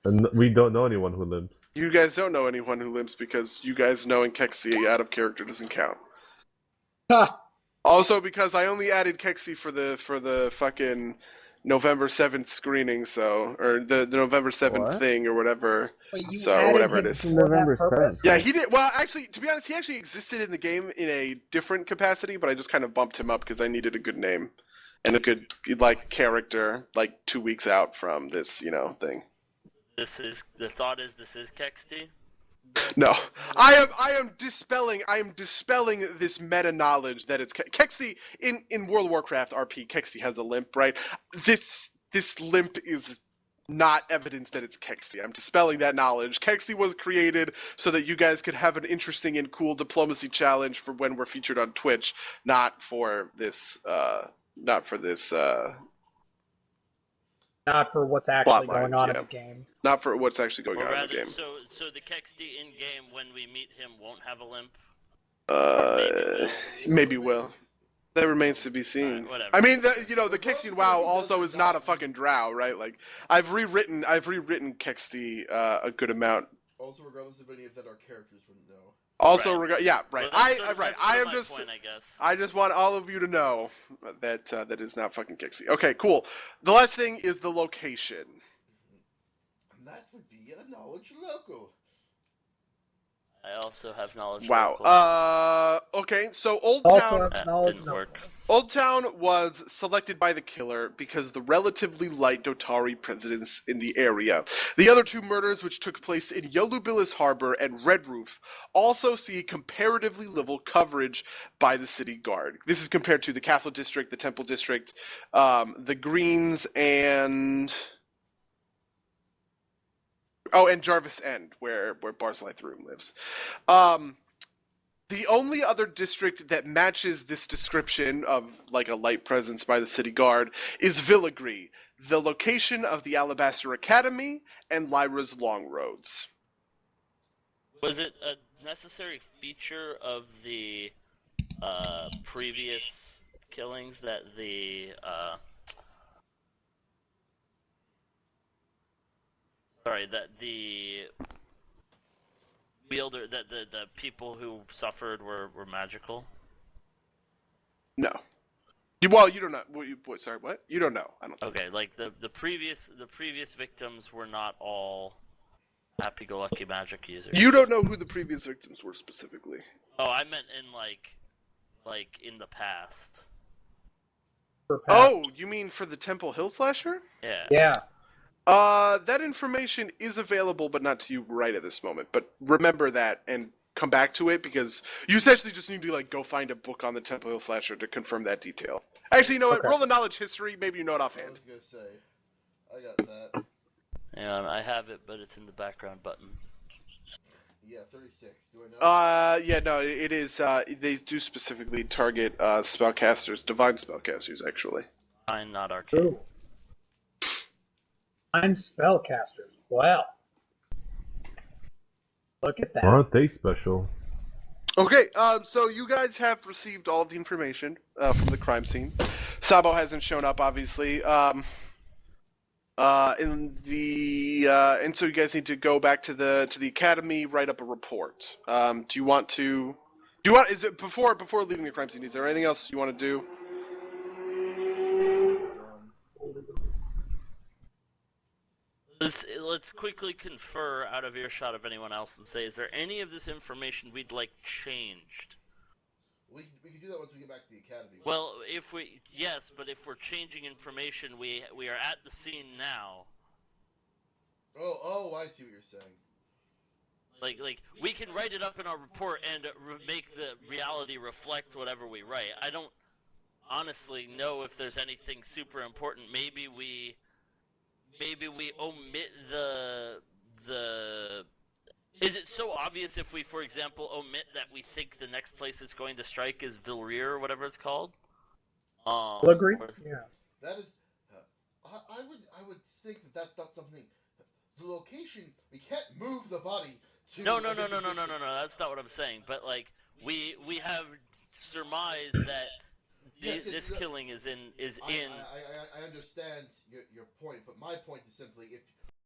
Speaker 6: And we don't know anyone who limps.
Speaker 1: You guys don't know anyone who limps because you guys know in Kexi out of character doesn't count.
Speaker 3: Ha!
Speaker 1: Also, because I only added Kexi for the fucking November 7th screening, or the November 7th
Speaker 2: What?
Speaker 1: thing or whatever.
Speaker 3: Wait, you
Speaker 1: So,
Speaker 3: added
Speaker 1: whatever
Speaker 3: him
Speaker 1: it is.
Speaker 3: for
Speaker 2: November
Speaker 3: that purpose?
Speaker 2: 7th.
Speaker 1: Yeah, he did. Well, actually, to be honest, he actually existed in the game in a different capacity, but I just kind of bumped him up because I needed a good name and a good character 2 weeks out from this thing.
Speaker 5: The thought is this is Kexty?
Speaker 1: No, I am dispelling this meta knowledge that it's Kexi in World of Warcraft RP. Kexi has a limp, right? This limp is not evidence that it's Kexi. I'm dispelling that knowledge. Kexi was created so that you guys could have an interesting and cool diplomacy challenge for when we're featured on Twitch, not for this.
Speaker 3: Not for what's actually
Speaker 1: Plotline,
Speaker 3: going on in
Speaker 1: yeah.
Speaker 3: the game.
Speaker 1: Not for what's actually going
Speaker 5: Or
Speaker 1: on in
Speaker 5: rather,
Speaker 1: the game.
Speaker 5: so the Kexti in game when we meet him won't have a limp.
Speaker 1: Uh, maybe will.
Speaker 4: remains-
Speaker 1: That remains to be seen.
Speaker 5: Alright, whatever.
Speaker 1: I mean, the
Speaker 4: Regardless
Speaker 1: Kexti
Speaker 4: of
Speaker 1: WoW
Speaker 4: if he does
Speaker 1: also
Speaker 4: or
Speaker 1: is not a
Speaker 4: not,
Speaker 1: fucking drow, right? Like, I've rewritten Kexti a good amount.
Speaker 4: Also, regardless of any of that, our characters wouldn't know.
Speaker 1: Also,
Speaker 5: Right.
Speaker 1: yeah, right.
Speaker 5: Well, that's sort of,
Speaker 1: Right.
Speaker 5: that's sort
Speaker 1: I
Speaker 5: of
Speaker 1: am
Speaker 5: my
Speaker 1: just.
Speaker 5: point, I guess.
Speaker 1: I just want all of you to know that that is not fucking Kexi. Okay, cool. The last thing is the location.
Speaker 4: And that would be a knowledge local.
Speaker 5: I also have knowledge.
Speaker 1: Wow.
Speaker 5: Local.
Speaker 1: Okay. So Old
Speaker 3: Also
Speaker 1: Town.
Speaker 3: have
Speaker 5: That
Speaker 3: knowledge.
Speaker 5: didn't
Speaker 3: No.
Speaker 5: work.
Speaker 1: Old Town was selected by the killer because of the relatively light Dotari presence in the area. The other two murders, which took place in Yolubilis Harbor and Red Roof, also see comparatively little coverage by the city guard. This is compared to the Castle District, the Temple District, the Greens, and Jarvis End, where Barzillai Throom lives. The only other district that matches this description of like a light presence by the city guard is Villagree, the location of the Alabaster Academy and Lyra's Long Roads.
Speaker 5: Was it a necessary feature of the previous killings that the wielder that the people who suffered were magical?
Speaker 1: No. Well, you don't know. Sorry, what? You don't know. I don't think.
Speaker 5: Okay, like the previous victims were not all happy-go-lucky magic users.
Speaker 1: You don't know who the previous victims were specifically.
Speaker 5: Oh, I meant in like in the past.
Speaker 3: For past.
Speaker 1: Oh, you mean for the Temple Hill Slasher?
Speaker 5: Yeah.
Speaker 3: Yeah.
Speaker 1: That information is available, but not to you right at this moment. But remember that and come back to it because you essentially just need to like go find a book on the Temple Hill Slasher to confirm that detail. Actually, you know what?
Speaker 3: Okay.
Speaker 1: Roll the knowledge history. Maybe you know it
Speaker 4: I
Speaker 1: offhand.
Speaker 4: was gonna say, I got that.
Speaker 5: Yeah, I have it, but it's in the background button.
Speaker 4: Yeah, 36. Do I know?
Speaker 1: Yeah, no, it is. They do specifically target spellcasters, divine spellcasters, actually.
Speaker 5: Fine, not arcane.
Speaker 3: Ooh. 9 spellcasters. Well. Look at that.
Speaker 6: Aren't they special?
Speaker 1: Okay, so you guys have received all of the information from the crime scene. Sabo hasn't shown up, obviously. And so you guys need to go back to the academy, write up a report. Do you want to? Is it before leaving the crime scene? Is there anything else you want to do?
Speaker 5: Let's quickly confer out of earshot of anyone else and say, is there any of this information we'd like changed?
Speaker 4: We can do that once we get back to the academy.
Speaker 5: Well, yes, but if we're changing information, we are at the scene now.
Speaker 4: Oh, I see what you're saying.
Speaker 5: Like we can write it up in our report and make the reality reflect whatever we write. I don't honestly know if there's anything super important. Maybe we omit the. Is it so obvious if we, for example, omit that we think the next place it's going to strike is Vilrier or whatever it's called?
Speaker 3: Agree? Yeah.
Speaker 4: That is, I would think that that's not something. The location, we can't move the body to.
Speaker 5: No. That's not what I'm saying. But like we have surmised that this killing is in.
Speaker 4: I understand your point, but my point is simply